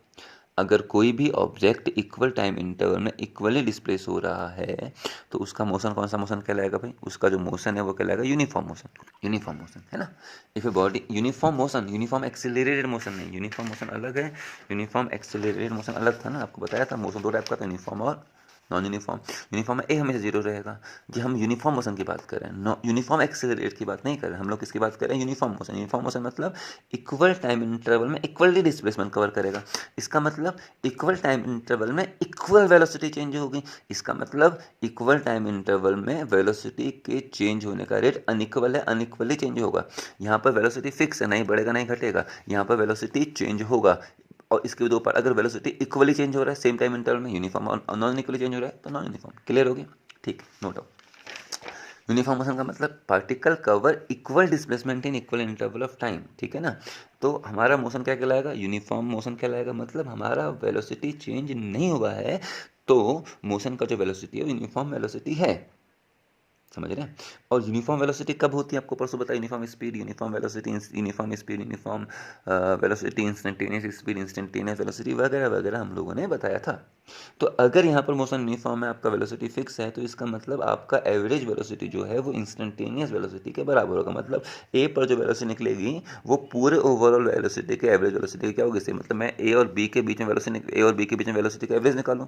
अगर कोई भी ऑब्जेक्ट इक्वल टाइम इंटरवल में इक्वली डिस्प्लेस हो रहा है तो उसका मोशन कौन सा मोशन कहलाएगा भाई, उसका जो मोशन है वो कहलाएगा यूनिफॉर्म मोशन। यूनिफॉर्म मोशन है ना, if a body uniform motion, uniform accelerated motion नहीं, यूनिफॉर्म मोशन अलग है, यूनिफॉर्म एक्सेलरेटेड मोशन अलग था ना, आपको बताया था मोशन 2 टाइप का था, यूनिफॉर्म और नॉन यूनिफॉर्म। यूनिफॉर्म में ए हमेशा 0 रहेगा। कि हम यूनिफॉर्म मोशन की बात कर रहे हैं, नो यूनिफॉर्म एक्सेलरेट की बात नहीं कर रहे हैं हम लोग, किसकी बात कर रहे हैं यूनिफॉर्म मोशन। यूनिफॉर्म मोशन मतलब इक्वल टाइम इंटरवल में इक्वली डिस्प्लेसमेंट कवर करेगा। इसका मतलब इक्वल टाइम इंटरवल में इक्वल वेलोसिटी चेंज होगी। इसका मतलब इक्वल टाइम इंटरवल में वेलोसिटी के चेंज होने का रेट अनइक्वल है, अनइक्वली चेंज होगा। यहाँ पर वेलोसिटी फिक्स है, नहीं बढ़ेगा नहीं घटेगा, यहाँ पर वेलोसिटी चेंज होगा। और इसके दो पार्ट, अगर वेलोसिटी इक्वली चेंज हो रहा है सेम टाइम इंटरवल में, यूनिफॉर्म और नॉन इक्वली चेंज हो रहा है तो नॉन यूनिफॉर्म। क्लियर होगी, ठीक, नोट डाउन। यूनिफॉर्म मोशन का मतलब particle cover equal displacement in equal interval of time, ठीक है ना। तो हमारा मोशन क्या कहलाएगा, यूनिफॉर्म मोशन कहलाएगा। मतलब हमारा वेलोसिटी चेंज नहीं हुआ है तो मोशन का जो वेलोसिटी है यूनिफॉर्म वेलोसिटी है। समझ रहे हैं। और यूनिफॉर्म वेलोसिटी कब होती है, आपको परसों बताया, uniform speed, uniform velocity, uniform speed, uniform velocity, instantaneous speed, instantaneous velocity वगैरह वगैरह हम लोगों ने बताया था। तो अगर यहाँ पर मोशन यूनिफॉर्म है, आपका वेलोसिटी फिक्स है, तो इसका मतलब आपका एवरेज वेलोसिटी जो है वो इंस्टेंटेनियस वेलोसिटी के बराबर होगा। मतलब ए पर जो वेलोसिटी निकलेगी वो पूरे ओवरऑल वेलोसिटी के एवरेज वेलोसिटी की क्या होगी, इससे मतलब मैं ए और बी के बीच में वेलोसिटी, ए और बी के बीच में वेलोसिटी का एवरेज निकालूं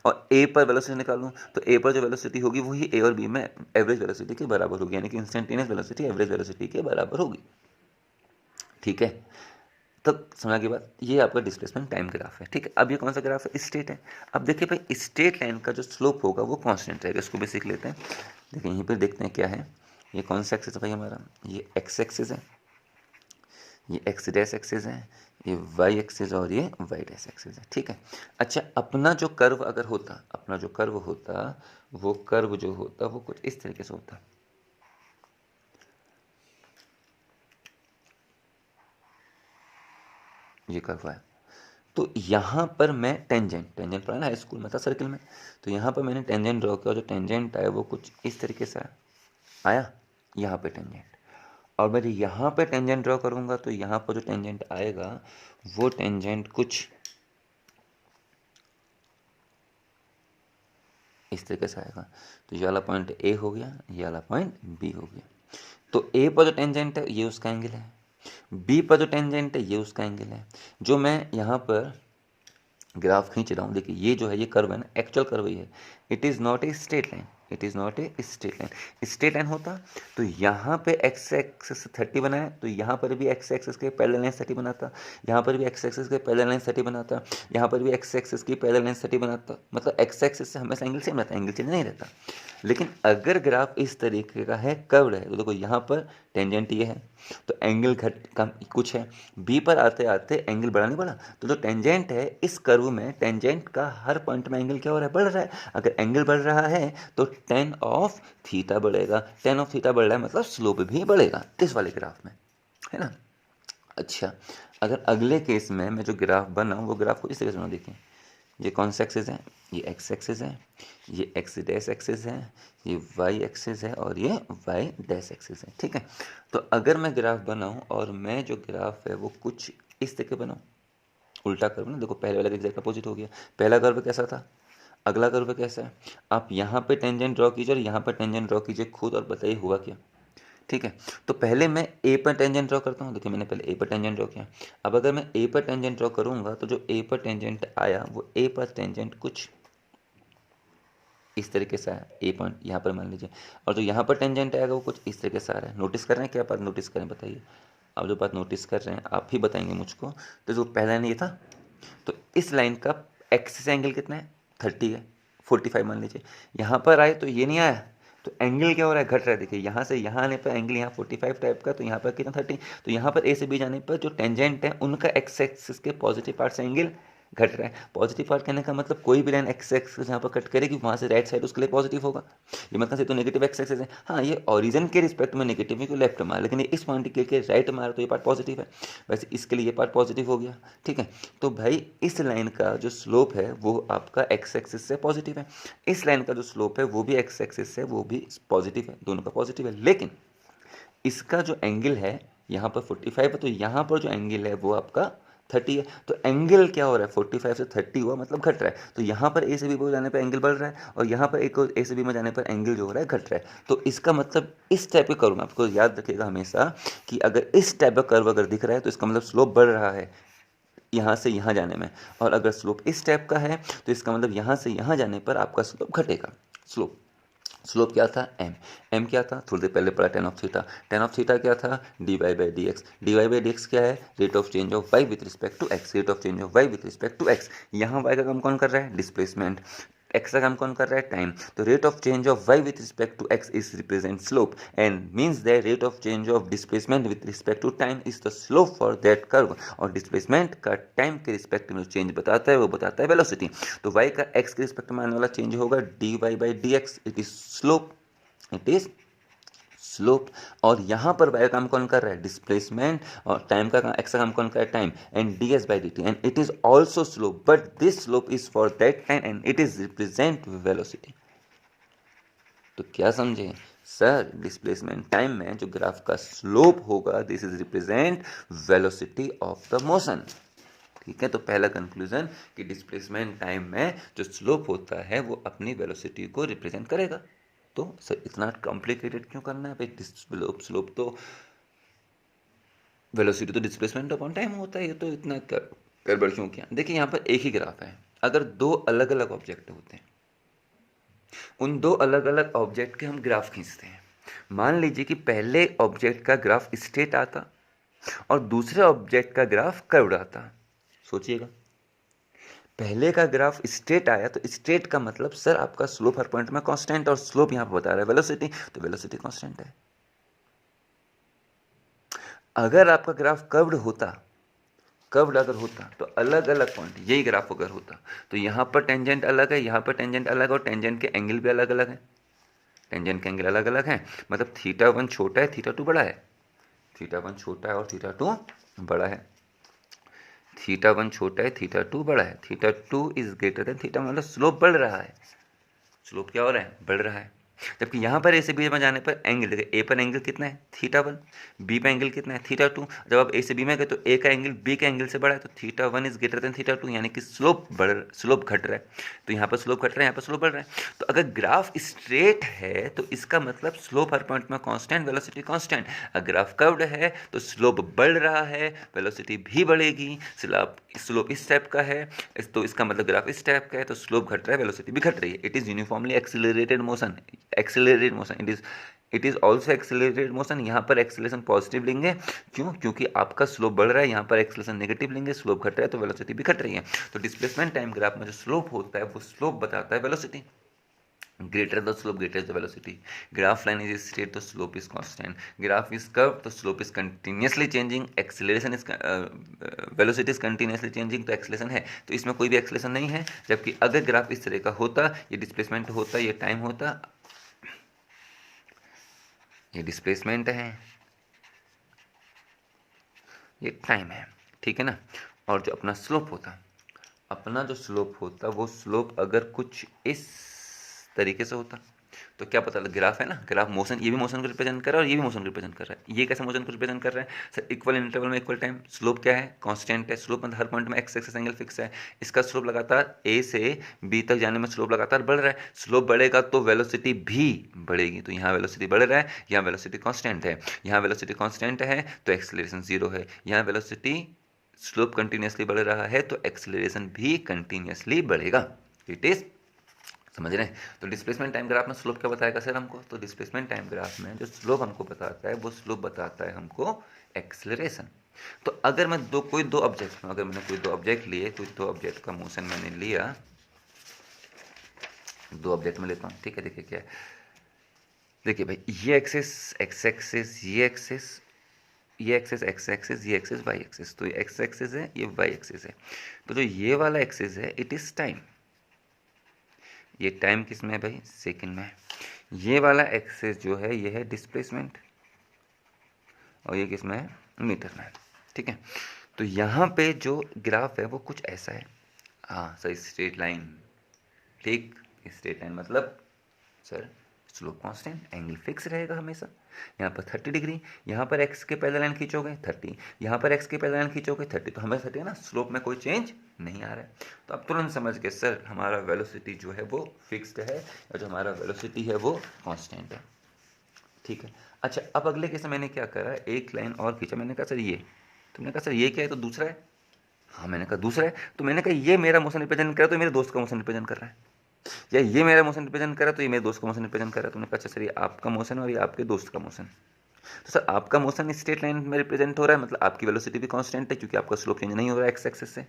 और ए पर वेलोसिटी निकालूं, तो ए पर जो वेलोसिटी होगी वही ए और बी में एवरेज वेलोसिटी के बराबर होगी, यानी कि इंस्टेंटेनियस वेलोसिटी एवरेज वेलोसिटी के बराबर होगी। ठीक है, तब समझ के बाद ये आपका डिस्प्लेसमेंट टाइम ग्राफ है। ठीक है, अब ये कौन सा ग्राफ है, स्ट्रेट है। अब देखिए भाई, स्ट्रेट लाइन का जो स्लोप होगा वो कांस्टेंट रहेगा, इसको भी सीख लेते हैं। देखिए यहीं पर देखते हैं क्या है, ये कौन सा एक्सिस है भाई हमारा, ये एक्स एक्सिस है, ये एक्स डैश एक्सिस है, ये वाई एक्सिस और ये वाई डैश एक्सिस है। ठीक है, अच्छा अपना जो कर्व अगर होता, अपना जो कर्व होता, वो कर्व जो होता वो कुछ इस तरीके से होता, ये कर्व है। तो यहाँ पर मैं टेंजेंट, टेंजेंट पढ़ा ना हाई स्कूल में था सर्किल में, तो यहाँ पर मैंने टेंजेंट ड्रॉ किया, जो टेंजेंट आया वो कुछ इस तरीके से आया, यहाँ पे टेंजेंट। और मैं यहाँ पे टेंजेंट ड्रॉ करूँगा तो यहाँ पर जो टेंजेंट आएगा वो टेंजेंट कुछ इस तरीके से आएगा। तो ये वाला पॉइंट ए हो गया, ये वाला पॉइंट बी हो गया। तो ए पर जो टेंजेंट है ये उसका एंगल है, बी पर जो टेंजेंट है ये उसका एंगल है। जो मैं यहाँ पर ग्राफ खींच रहा हूँ, देखिए ये जो है ये कर्व है ना, एक्चुअल कर्व ही है, it is not a straight line, it is not a straight line. Straight line होता तो यहाँ पे एक्स एक्सिस 30 बनाया, तो यहाँ पर भी एक्स एक्सिस के पैरेलल लाइन 30 बनाता, यहाँ पर भी एक्स एक्सिस के पैरेलल लाइन 30 बनाता, यहाँ पर भी एक्स एक्सिस की पैरेलल लाइन 30 बनाता। मतलब एक्स एक्सिस से हमेशा एंगल सेम रहता, एंगल चेंज नहीं रहता। लेकिन अगर ग्राफ इस तरीके का है, कर्व्ड है, तो देखो यहाँ पर टेंजेंट ये है तो एंगल घट कम कुछ है, बी पर आते आते एंगल बढ़ा नहीं बढ़ा, तो जो टेंजेंट है इस कर्व में टेंजेंट का हर पॉइंट में एंगल क्या हो रहा है, बढ़ रहा है। अगर एंगल बढ़ रहा है तो टेन ऑफ थीटा बढ़ेगा, टेन ऑफ थीटा बढ़ रहा है मतलब स्लोप भी बढ़ेगा इस वाले ग्राफ में, है ना। अच्छा, अगर अगले केस में मैं जो ग्राफ बनाऊँ वो ग्राफ को इस तरह से बना, देखिए ये कौन सा एक्सिस है, ये एक्स एक्सिस है, ये एक्स डैश एक्सिस है, ये वाई एक्सिस है और ये वाई डैश एक्सिस है। ठीक है, तो अगर मैं ग्राफ बनाऊं और मैं जो ग्राफ है वो कुछ इस तरह बनाऊं, उल्टा कर्व ना, देखो पहले वाले का एग्जैक्ट अपोजिट हो गया। पहला कर्व कैसा था, अगला कर्व कैसा है, आप यहाँ पे टेंजेंट ड्रॉ कीजिए और यहाँ पर टेंजेंट ड्रॉ कीजिए खुद और बताइए हुआ क्या। ठीक है, तो पहले मैं ए पर टेंजेंट ड्रॉ करता हूँ, देखिए मैंने पहले ए पर टेंजेंट ड्रॉ किया। अब अगर मैं ए पर टेंजेंट ड्रॉ करूँगा तो जो ए पर टेंजेंट आया वो ए पर टेंजेंट कुछ इस तरीके से आया, ए पॉइंट यहाँ पर मान लीजिए, और जो यहाँ पर टेंजेंट आएगा वो कुछ इस तरीके से आ रहा है। नोटिस कर रहे हैं, क्या बात नोटिस करें बताइए, आप जो बात नोटिस कर रहे हैं आप ही बताएंगे मुझको। तो जो पहला लाइन ये था, तो इस लाइन का एक्सिस एंगल कितना है, 30 है, 45 मान लीजिए। यहाँ पर आए तो ये नहीं आया, तो एंगल क्या हो रहा है, घट रहा है। देखिए यहाँ से यहाँ आने पर एंगल यहाँ 45 टाइप का, तो यहाँ पर कितना 30, तो यहाँ पर ए से बी जाने पर जो टेंजेंट है उनका एक्स एक्सिस के पॉजिटिव पार्ट से एंगल घट रहा है। पॉजिटिव पार्ट कहने का मतलब कोई भी लाइन एक्स एक्सिस जहाँ पर कट करेगी वहाँ से राइट साइड उसके लिए पॉजिटिव होगा। ये मतलब से तो नेगेटिव एक्स एक्सिस है, हाँ ये ओरिजिन के रिस्पेक्ट में नेगेटिव है क्योंकि लेफ्ट मार, लेकिन इस पॉइंट के लिए राइट मार तो ये पार्ट पॉजिटिव है, वैसे इसके लिए ये पार्ट पॉजिटिव हो गया। ठीक है, तो भाई इस लाइन का जो स्लोप है वो आपका एक्स एक्सिस से पॉजिटिव है, इस लाइन का जो स्लोप है वो भी एक्स एक्सिस से वो भी पॉजिटिव है, दोनों का पॉजिटिव है। लेकिन इसका जो एंगल है यहाँ पर 45 है, तो यहाँ पर जो एंगल है वो आपका 30 है। तो एंगल क्या हो रहा है, 45 से 30 हुआ मतलब घट रहा है। तो यहाँ पर ए से बी में जाने पर एंगल बढ़ रहा है और यहाँ पर एक ए से बी में जाने पर एंगल जो हो रहा है घट रहा है। तो इसका मतलब इस टाइप का कर्व में आपको याद रखिएगा हमेशा कि अगर इस टाइप का कर्व अगर दिख रहा है तो इसका मतलब स्लोप बढ़ रहा है यहाँ से यहाँ जाने में, और अगर स्लोप इस टाइप का है तो इसका मतलब यहाँ से यहाँ जाने पर आपका स्लोप घटेगा। स्लोप क्या था, एम क्या था, थोड़ी देर पहले पढ़ा टेन ऑफ थीटा क्या था, d y by d x क्या है, rate of change of y with respect to x, rate of change of y with respect to x. यहाँ वाई का काम कौन कर रहा है, डिस्प्लेसमेंट, एक्स का काम कौन कर रहा है, टाइम। तो rate of change of y with respect to x is represent slope and means that rate of change of displacement with respect to time is the slope for that curve. और displacement का time के respect में change बताता है वो बताता है velocity. तो वाई का एक्स के रिस्पेक्ट में आने वाला चेंज होगा d y by d x, it is slope, it is slope. और यहाँ पर वाई का काम कौन कर रहा है, डिस्प्लेसमेंट, और टाइम का एक्स का काम कौन कर रहा है, time, and D S by D T, and it is also slope but this slope is for that time and it is represent velocity. तो क्या समझे, सर डिस्प्लेसमेंट टाइम में जो ग्राफ का स्लोप होगा this is represent velocity of the motion. ठीक है, तो पहला कंक्लूजन कि डिस्प्लेसमेंट टाइम में जो स्लोप होता है वो अपनी वेलोसिटी को रिप्रेजेंट करेगा। तो सर इतना कॉम्प्लिकेटेड क्यों करना है भाई? स्लोप तो वेलोसिटी तो डिस्प्लेसमेंट अपॉन टाइम होता है, ये तो इतना गड़बड़ क्यों किया? देखिए यहाँ पर एक ही ग्राफ है, अगर दो अलग अलग ऑब्जेक्ट होते हैं, उन दो अलग अलग ऑब्जेक्ट के हम ग्राफ खींचते हैं। मान लीजिए कि पहले ऑब्जेक्ट का ग्राफ स्ट्रेट आता और दूसरे ऑब्जेक्ट का ग्राफ कर्व्ड आता। सोचिएगा, पहले का ग्राफ स्ट्रेट आया तो स्ट्रेट का मतलब सर आपका स्लोप हर पॉइंट में कांस्टेंट, और स्लोप यहाँ पर बता रहा है वेलोसिटी, तो वेलोसिटी कांस्टेंट है। अगर आपका ग्राफ कर्व्ड अगर होता तो अलग अलग पॉइंट, यही ग्राफ अगर होता तो यहाँ पर टेंजेंट अलग है, यहाँ पर टेंजेंट अलग है, और टेंजेंट के एंगल भी अलग अलग है। टेंजेंट के एंगल अलग अलग हैं, मतलब θ1 छोटा है, θ2 बड़ा है। θ1 छोटा है और θ2 बड़ा है। θ1 छोटा है, θ2 बड़ा है। θ2 इज ग्रेटर देन θ, मतलब स्लोप बढ़ रहा है। स्लोप क्या हो रहा है? बढ़ रहा है। जबकि यहाँ पर ए से बी में जाने पर एंगल, देखिए ए पर एंगल कितना है? θ1, बी पे एंगल कितना है? θ2। जब आप ए से बी में गए तो ए का एंगल बी के एंगल से बड़ा है, तो θ1 इज ग्रेटर देन θ2, यानी कि स्लोप घट रहा है। तो यहाँ पर स्लोप घट रहा है, यहाँ पर स्लोप बढ़ रहा है। तो अगर ग्राफ स्ट्रेट है तो इसका मतलब स्लोप हर पॉइंट में कांस्टेंट, वेलोसिटी कांस्टेंट। अगर ग्राफ कर्व्ड है तो स्लोप बढ़ रहा है, वेलोसिटी भी बढ़ेगी। स्लोप इस टाइप का है तो इसका मतलब ग्राफ इस टाइप का है, तो स्लोप घट रहा है, वेलोसिटी भी घट रही है। It is uniformly accelerated motion, it is also accelerated motion. यहाँ पर एक्सिलेशन पॉजिटिव लेंगे, क्यों? क्योंकि आपका स्लोप बढ़ रहा है, यहाँ पर एक्सिलेशन नेगेटिव लेंगे, स्लोप घट रहा है तो वेलोसिटी भी घट रही है। तो डिस्प्लेसमेंट टाइम ग्राफ में जो स्लोप होता है वो स्लोप बताता है velocity. Greater the slope greater the velocity. Graph line is straight तो slope is constant, graph is curve तो slope is continuously changing, acceleration is velocity is continuously changing, तो एक्सेलरेशन है, तो इसमें कोई भी एक्सेलरेशन नहीं है। जबकि अगर ग्राफ इस तरह का होता, ये डिस्प्लेसमेंट होता, ये टाइम होता, ये डिस्प्लेसमेंट है, ये टाइम है, ठीक है ना। और जो अपना स्लोप होता वो स्लोप अगर कुछ इस तरीके से होता तो क्या पता लग, ग्राफ है ना, ग्राफ मोशन, ये भी मोशन को रिप्रेजेंट कर रहा है और ये भी मोशन को रिप्रेजेंट कर रहा है। ये कैसे मोशन को रिप्रेजेंट कर रहा है सर? इक्वल इंटरवल में इक्वल टाइम। स्लोप क्या है? कांस्टेंट है। स्लोप मतलब हर पॉइंट में एक्स एक्सिस एंगल फिक्स है। इसका स्लोप लगातार ए से बी तक जाने में स्लोप लगातार बढ़ रहा है। स्लोप बढ़ेगा तो वेलोसिटी भी बढ़ेगी। तो यहाँ वेलोसिटी बढ़ रहा है, यहाँ वेलोसिटी कांस्टेंट है। यहाँ वेलोसिटी कांस्टेंट है तो एक्सेलरेशन जीरो है। यहाँ वेलोसिटी स्लोप कंटिन्यूसली बढ़ रहा है तो एक्सेलरेशन भी कंटिन्यूसली बढ़ेगा। इट इज, समझ रहे हैं? तो डिस्प्लेसमेंट टाइम ग्राफ में स्लोप क्या बताएगा सर हमको? तो डिस्प्लेसमेंट टाइम ग्राफ में जो स्लोप हमको बताता है वो स्लोप बताता है हमको एक्सेलरेशन। तो अगर मैं कोई दो ऑब्जेक्ट लिए, कोई दो ऑब्जेक्ट का मोशन मैंने लिया, दो ऑब्जेक्ट में लेता हूँ, ठीक है। देखिए क्या है, देखिए भाई, ये एक्सिस एक्स एक्सिस, ये एक्सिस एक्स एक्सिस, ये एक्सिस वाई एक्सिस। तो ये एक्स एक्सिस है, ये वाई एक्सिस है। तो जो ये वाला एक्सिस है इट इज टाइम। ये टाइम किस में है भाई? सेकंड में। ये वाला एक्सिस जो है ये है डिस्प्लेसमेंट, और ये किस में है? मीटर में, ठीक है। तो यहाँ पे जो ग्राफ है वो कुछ ऐसा है, हाँ सर, स्ट्रेट लाइन, ठीक। स्ट्रेट लाइन मतलब sir slope constant, angle fix रहेगा हमेशा। यहाँ पर 30 डिग्री, यहाँ पर एक्स के पैरेलल लाइन खींचोगे 30, यहाँ पर एक्स के पैरेलल लाइन खींचोगे 30, तो हमें 30 है ना, स्लोप में कोई चेंज नहीं आ रहा है। तो आप तुरंत समझ गए सर हमारा वेलोसिटी जो है वो फिक्स्ड है, और जो हमारा वेलोसिटी है वो कांस्टेंट है, ठीक है। अच्छा, अब अगले केस में मैंने क्या करा, एक लाइन और खींचा। मैंने कहा सर ये, तुमने कहा सर ये क्या है? तो दूसरा है। हाँ, मैंने कहा दूसरा है। तो मैंने कहा ये मेरा मोशन रिप्रेजेंट कर रहा है, तो मेरे दोस्त का मोशन रिप्रेजेंट कर रहा है, या ये मेरा मोशन रिप्रेजेंट कर रहा है तो ये मेरे दोस्त का मोशन रिप्रेजेंट कर रहा है। तुमने कहा अच्छा सर ये आपका मोशन और ये आपके दोस्त का मोशन। तो सर आपका मोशन स्ट्रेट लाइन में रिप्रेजेंट हो रहा है, मतलब आपकी वेलोसिटी भी कांस्टेंट है क्योंकि आपका स्लोप चेंज नहीं हो रहा है एक्स एक्सिस से।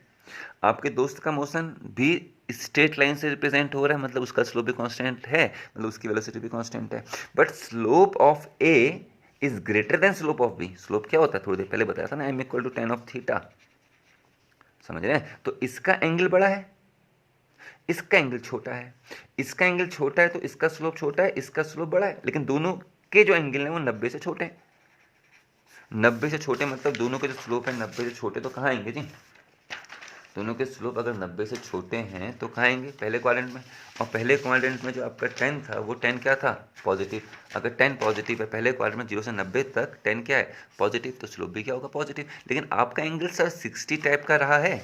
आपके दोस्त का मोशन भी स्ट्रेट लाइन से रिप्रेजेंट हो रहा है, मतलब उसका स्लोप भी कांस्टेंट है, मतलब उसकी वेलोसिटी भी कांस्टेंट है। But slope of A is greater than slope of B. Slope क्या होता है? थोड़ी देर पहले बताया था ना, m equal to tan of theta, समझ रहे हैं? तो इसका एंगल बड़ा है, इसका एंगल छोटा है। इसका एंगल छोटा है तो इसका स्लोप छोटा है, इसका स्लोप बड़ा है, लेकिन दोनों के जो एंगल हैं वो 90 से छोटे हैं। 90 से छोटे मतलब दोनों के जो स्लोप है 90 से छोटे, तो कहाँ आएंगे जी? दोनों के स्लोप अगर 90 से छोटे हैं तो कहाँ आएंगे, पहले क्वाड्रेंट में। और पहले क्वाड्रेंट में जो आपका 10 था वो 10 क्या था, पॉजिटिव। अगर 10 पॉजिटिव है पहले क्वाड्रेंट में 0 से 90 तक 10 क्या है, पॉजिटिव, तो स्लोप भी क्या होगा, पॉजिटिव। लेकिन आपका एंगल सर 60 टाइप का रहा है,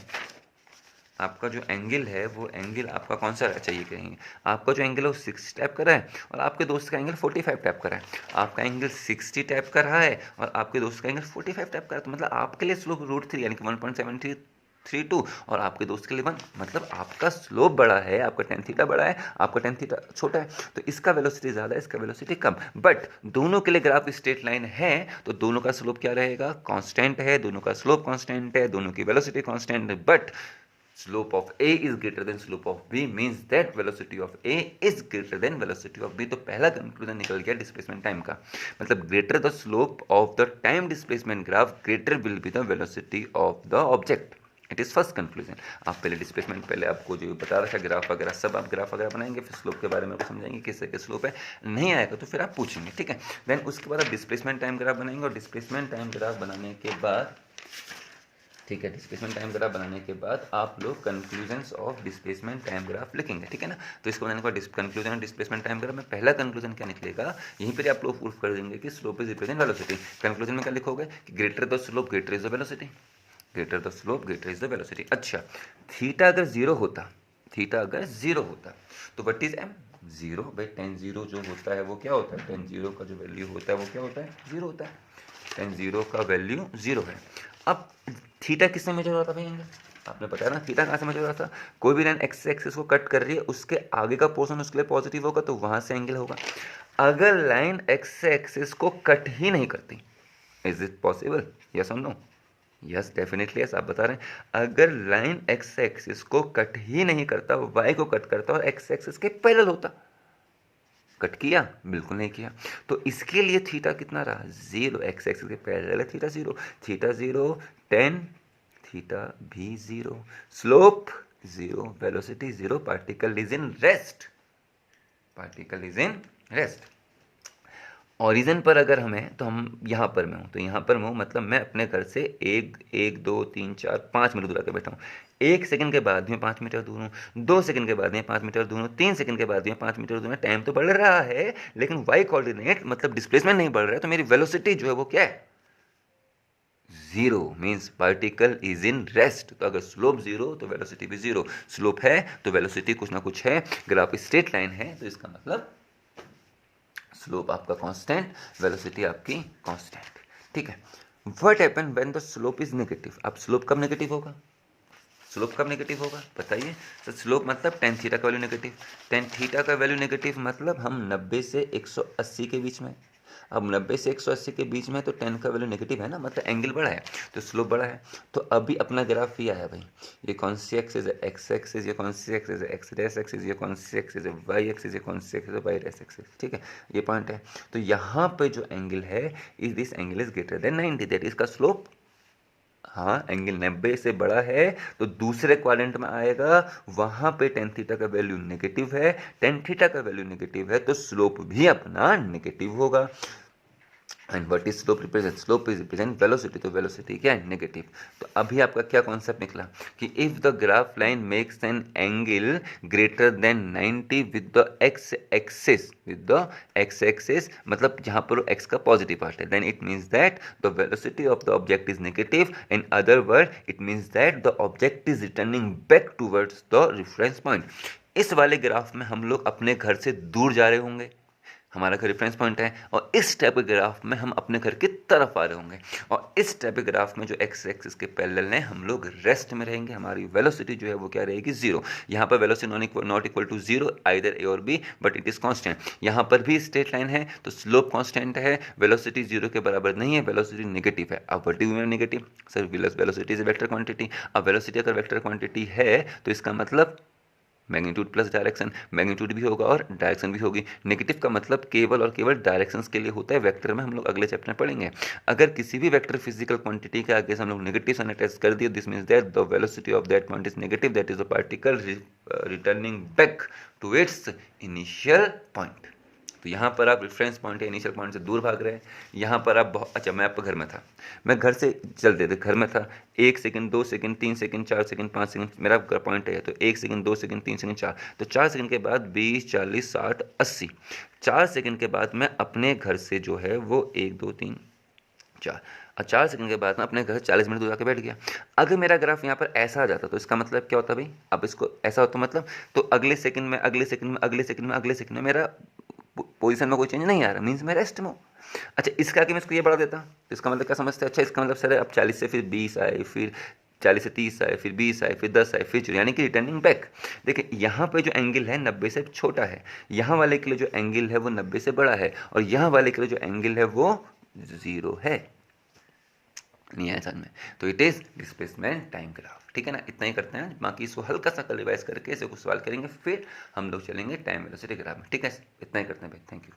आपका जो एंगल है वो एंगल आपका कौन सा चाहिए कहेंगे, आपका जो एंगल है वो 60 टाइप का रहा है और आपके दोस्त का एंगल 45 टाइप का रहा है। आपका एंगल 60 टाइप का रहा है और आपके दोस्त का एंगल 45 टाइप का रहा है, तो मतलब आपके लिए स्लोप √3 यानी कि 1.732 और आपके दोस्त के लिए 1, मतलब आपका स्लोप बड़ा है, आपका टेन थीटा बड़ा है, आपका टेन थीटा छोटा है, तो इसका वेलोसिटी ज़्यादा है, इसका वेलोसिटी कम। बट दोनों के लिए ग्राफ स्ट्रेट लाइन है तो दोनों का स्लोप क्या रहेगा, कांस्टेंट है, दोनों का स्लोप कांस्टेंट है, दोनों की वेलोसिटी कांस्टेंट है। But slope of A is greater than slope of B means that velocity of A is greater than velocity of B। तो पहला कंक्लूजन निकल गया डिस्प्लेसमेंट टाइम का, मतलब greater the slope of the time displacement graph greater will be the velocity of the object. It is first conclusion. आप पहले displacement, पहले आपको जो बता रहा था ग्राफ वगैरह सब आप ग्राफ वगैरह बनाएंगे, फिर स्लोप के बारे में आपको समझाएंगे किस तरह के स्लोप है, नहीं आएगा तो फिर आप पूछेंगे, ठीक है। देन उसके बाद आप डिस्प्लेसमेंट टाइम ग्राफ बनाएंगे और डिस्प्लेसमेंट टाइम ग्राफ बनाने के बाद, ठीक है, डिस्प्लेसमेंट टाइम ग्राफ बनाने के बाद आप लोग conclusions of displacement time graph लिखेंगे, ठीक है ना। तो इसको बनाने के बाद conclusion of displacement time graph में पहला कंक्लूजन क्या निकलेगा, यहीं पर आप लोग प्रूफ कर देंगे कि slope is represent velocity. Conclusion में क्या लिखोगे कि greater the slope greater is the velocity, greater the slope greater is the velocity. अच्छा, थीटा अगर जीरो होता, थीटा अगर जीरो होता तो व्हाट इज एम, जीरो। भाई टेन जीरो जो होता है वो क्या होता है, टेन जीरो का जो वैल्यू होता है वो क्या होता है, जीरो होता है। टेन जीरो का वैल्यू जीरो है। अब थीटा किससे मेजर हो रहा था भाई एंगल, आपने बताया ना थीटा कहाँ से मेजर हो रहा था, कोई भी लाइन एक्स एक्सिस को कट कर रही है उसके आगे का पोर्शन उसके लिए पॉजिटिव होगा तो वहाँ से एंगल होगा। अगर लाइन एक्स एक्सिस को कट ही नहीं करती, इज इट पॉसिबल, यस और नो, यस डेफिनेटली यस, आप बता रहे हैं अगर लाइन एक्स एक्सिस को कट ही नहीं करता, वाई को कट करता और एक्स एक्सिस के पैरेलल होता, कट किया, बिल्कुल नहीं किया, तो इसके लिए थीटा कितना रहा, जीरो, एक्स एक्सिस के पैरेलल है theta zero, theta zero, tan, theta भी zero, slope zero, velocity zero, particle is in rest, particle is in rest. Origin पर अगर हमें, तो हम यहाँ पर मैं हूँ, तो यहाँ पर मैं हूँ मतलब मैं अपने घर से एक दो तीन चार 5 मीटर दूर आकर बैठा हूँ, 1 सेकंड के बाद मैं 5 मीटर दूर हूँ, 2 सेकंड के बाद मैं 5 मीटर दूर हूँ, 3 सेकंड के बाद मैं 5 मीटर दूर हूँ। टाइम तो बढ़ रहा है लेकिन वाई कोऑर्डिनेट मतलब डिस्प्लेसमेंट नहीं बढ़ रहा है, तो मेरी वेलोसिटी जो है वो क्या है, zero, means particle is in rest. तो अगर स्लोप जीरो तो वेलोसिटी भी जीरो, स्लोप है तो वेलोसिटी कुछ ना कुछ है, ग्राफ स्ट्रेट लाइन है तो इसका मतलब स्लोप आपका कांस्टेंट, वेलोसिटी आपकी कांस्टेंट, ठीक है। What happen when the slope is negative, अब स्लोप कब नेगेटिव होगा, स्लोप कब नेगेटिव होगा बताइए। तो स्लोप मतलब टेन थीटा का वैल्यू नेगेटिव, टेन थीटा का वैल्यू नेगेटिव मतलब हम 90 से 180 के बीच में, अब 90 से 180 के बीच में तो 10 का वैल्यू नेगेटिव है ना, मतलब एंगल बड़ा है तो स्लोप बड़ा है। तो अभी अपना ग्राफ ये आया भाई, ये कौन सी एक्सिस है, एक्स एक्सिस, ये कौन सी एक्सिस है, एक्स डैश एक्सिस, ये कौन सी एक्सिस है, वाई एक्सिस, ये कौन सी एक्सिस है, वाई डैश एक्सिस, ठीक है, ये पॉइंट है। तो यहाँ पे जो एंगल है is this angle is greater than 90, that इसका स्लोप, हाँ एंगल 90 से बड़ा है तो दूसरे क्वाड्रेंट में आएगा, वहां पे टेन थीटा का वैल्यू नेगेटिव है, टेन थीटा का वैल्यू नेगेटिव है तो स्लोप भी अपना नेगेटिव होगा। And what is slope represent, slope is represent velocity, तो वेलोसिटी क्या है, नेगेटिव। तो अभी आपका क्या कॉन्सेप्ट निकला कि if the graph line makes an angle greater than 90 with the x axis, with the x axis मतलब जहां पर एक्स का पॉजिटिव पार्ट है, then it means that the velocity of the object is negative, in other word it means that the object is returning back towards the reference point. इस वाले graph में हम लोग अपने घर से दूर जा रहे होंगे, हमारा घर रेफरेंस पॉइंट है, और इस टाइप के ग्राफ में हम अपने घर की तरफ आ रहे होंगे, और इस टाइप के ग्राफ में जो एक्स एक्सिस के पैरेलल है हम लोग रेस्ट में रहेंगे, हमारी वेलोसिटी जो है वो क्या रहेगी, जीरो। यहाँ पर velocity not equal to zero either A और B but it is constant. यहाँ पर भी स्ट्रेट लाइन है तो स्लोप कांस्टेंट है, वेलोसिटी जीरो के बराबर नहीं है, वेलोसिटी नेगेटिव है। अब what is negative sir, velocity is vector quantity. अब वेलोसिटी अगर वेक्टर क्वांटिटी है तो इसका मतलब मैग्नीट्यूड प्लस डायरेक्शन, मैग्नीट्यूड भी होगा और डायरेक्शन भी होगी। नेगेटिव का मतलब केवल और केवल डायरेक्शंस के लिए होता है, वेक्टर में हम लोग अगले चैप्टर में पढ़ेंगे। अगर किसी भी वेक्टर फिजिकल क्वांटिटी के आगे से हम लोग नेगेटिव साइन अटैच कर दिए, this means that the velocity of that point is negative, that is the particle returning back to its initial point. तो यहाँ पर आप रेफरेंस पॉइंट या इनिशियल पॉइंट से दूर भाग रहे हैं, यहाँ पर आप बहुत अच्छा, मैं आपके घर में था, मैं घर से चलते थे, घर में था, 1 second 2 second 3 second 4 second 5 second मेरा पॉइंट है, तो 1 सेकंड 2 सेकंड 3 सेकंड 4, तो 4 सेकंड के बाद 20 40 60 80, 4 सेकंड के बाद मैं अपने घर से जो है वो 1 2 3 4 और 4 सेकंड के बाद मैं अपने घर 40 मिनट दूर जाके बैठ गया। अगर मेरा ग्राफ यहाँ पर ऐसा आ जाता तो इसका मतलब क्या होता भाई, अब इसको ऐसा होता मतलब, तो अगले सेकंड में अगले सेकंड में अगले सेकंड में अगले सेकंड में मेरा पोजीशन में कोई चेंज नहीं आ रहा, मीन्स मैं रेस्ट में हूँ। अच्छा, इसका आगे मैं इसको ये बढ़ा देता तो इसका मतलब क्या समझते हैं, अच्छा इसका मतलब सर अब 40 से फिर 20 आए, फिर 40 से 30 आए, फिर 20 आए, फिर 10 आए, फिर 0, यानी कि रिटर्निंग बैक। देखिए यहाँ पे जो एंगल है 90 से छोटा है, यहाँ वाले के लिए जो एंगल है वो 90 से बड़ा है, और यहाँ वाले के लिए जो एंगल है वो 0 है, नहीं है समझ में। तो it is displacement time graph, ठीक है ना, इतना ही करते हैं। बाकी इसको हल्का सा कल रिवाइज करके इसे कुछ सवाल करेंगे, फिर हम लोग चलेंगे टाइम वेलोसिटी ग्राफ में, ठीक है, इतना ही करते हैं भाई, थैंक यू।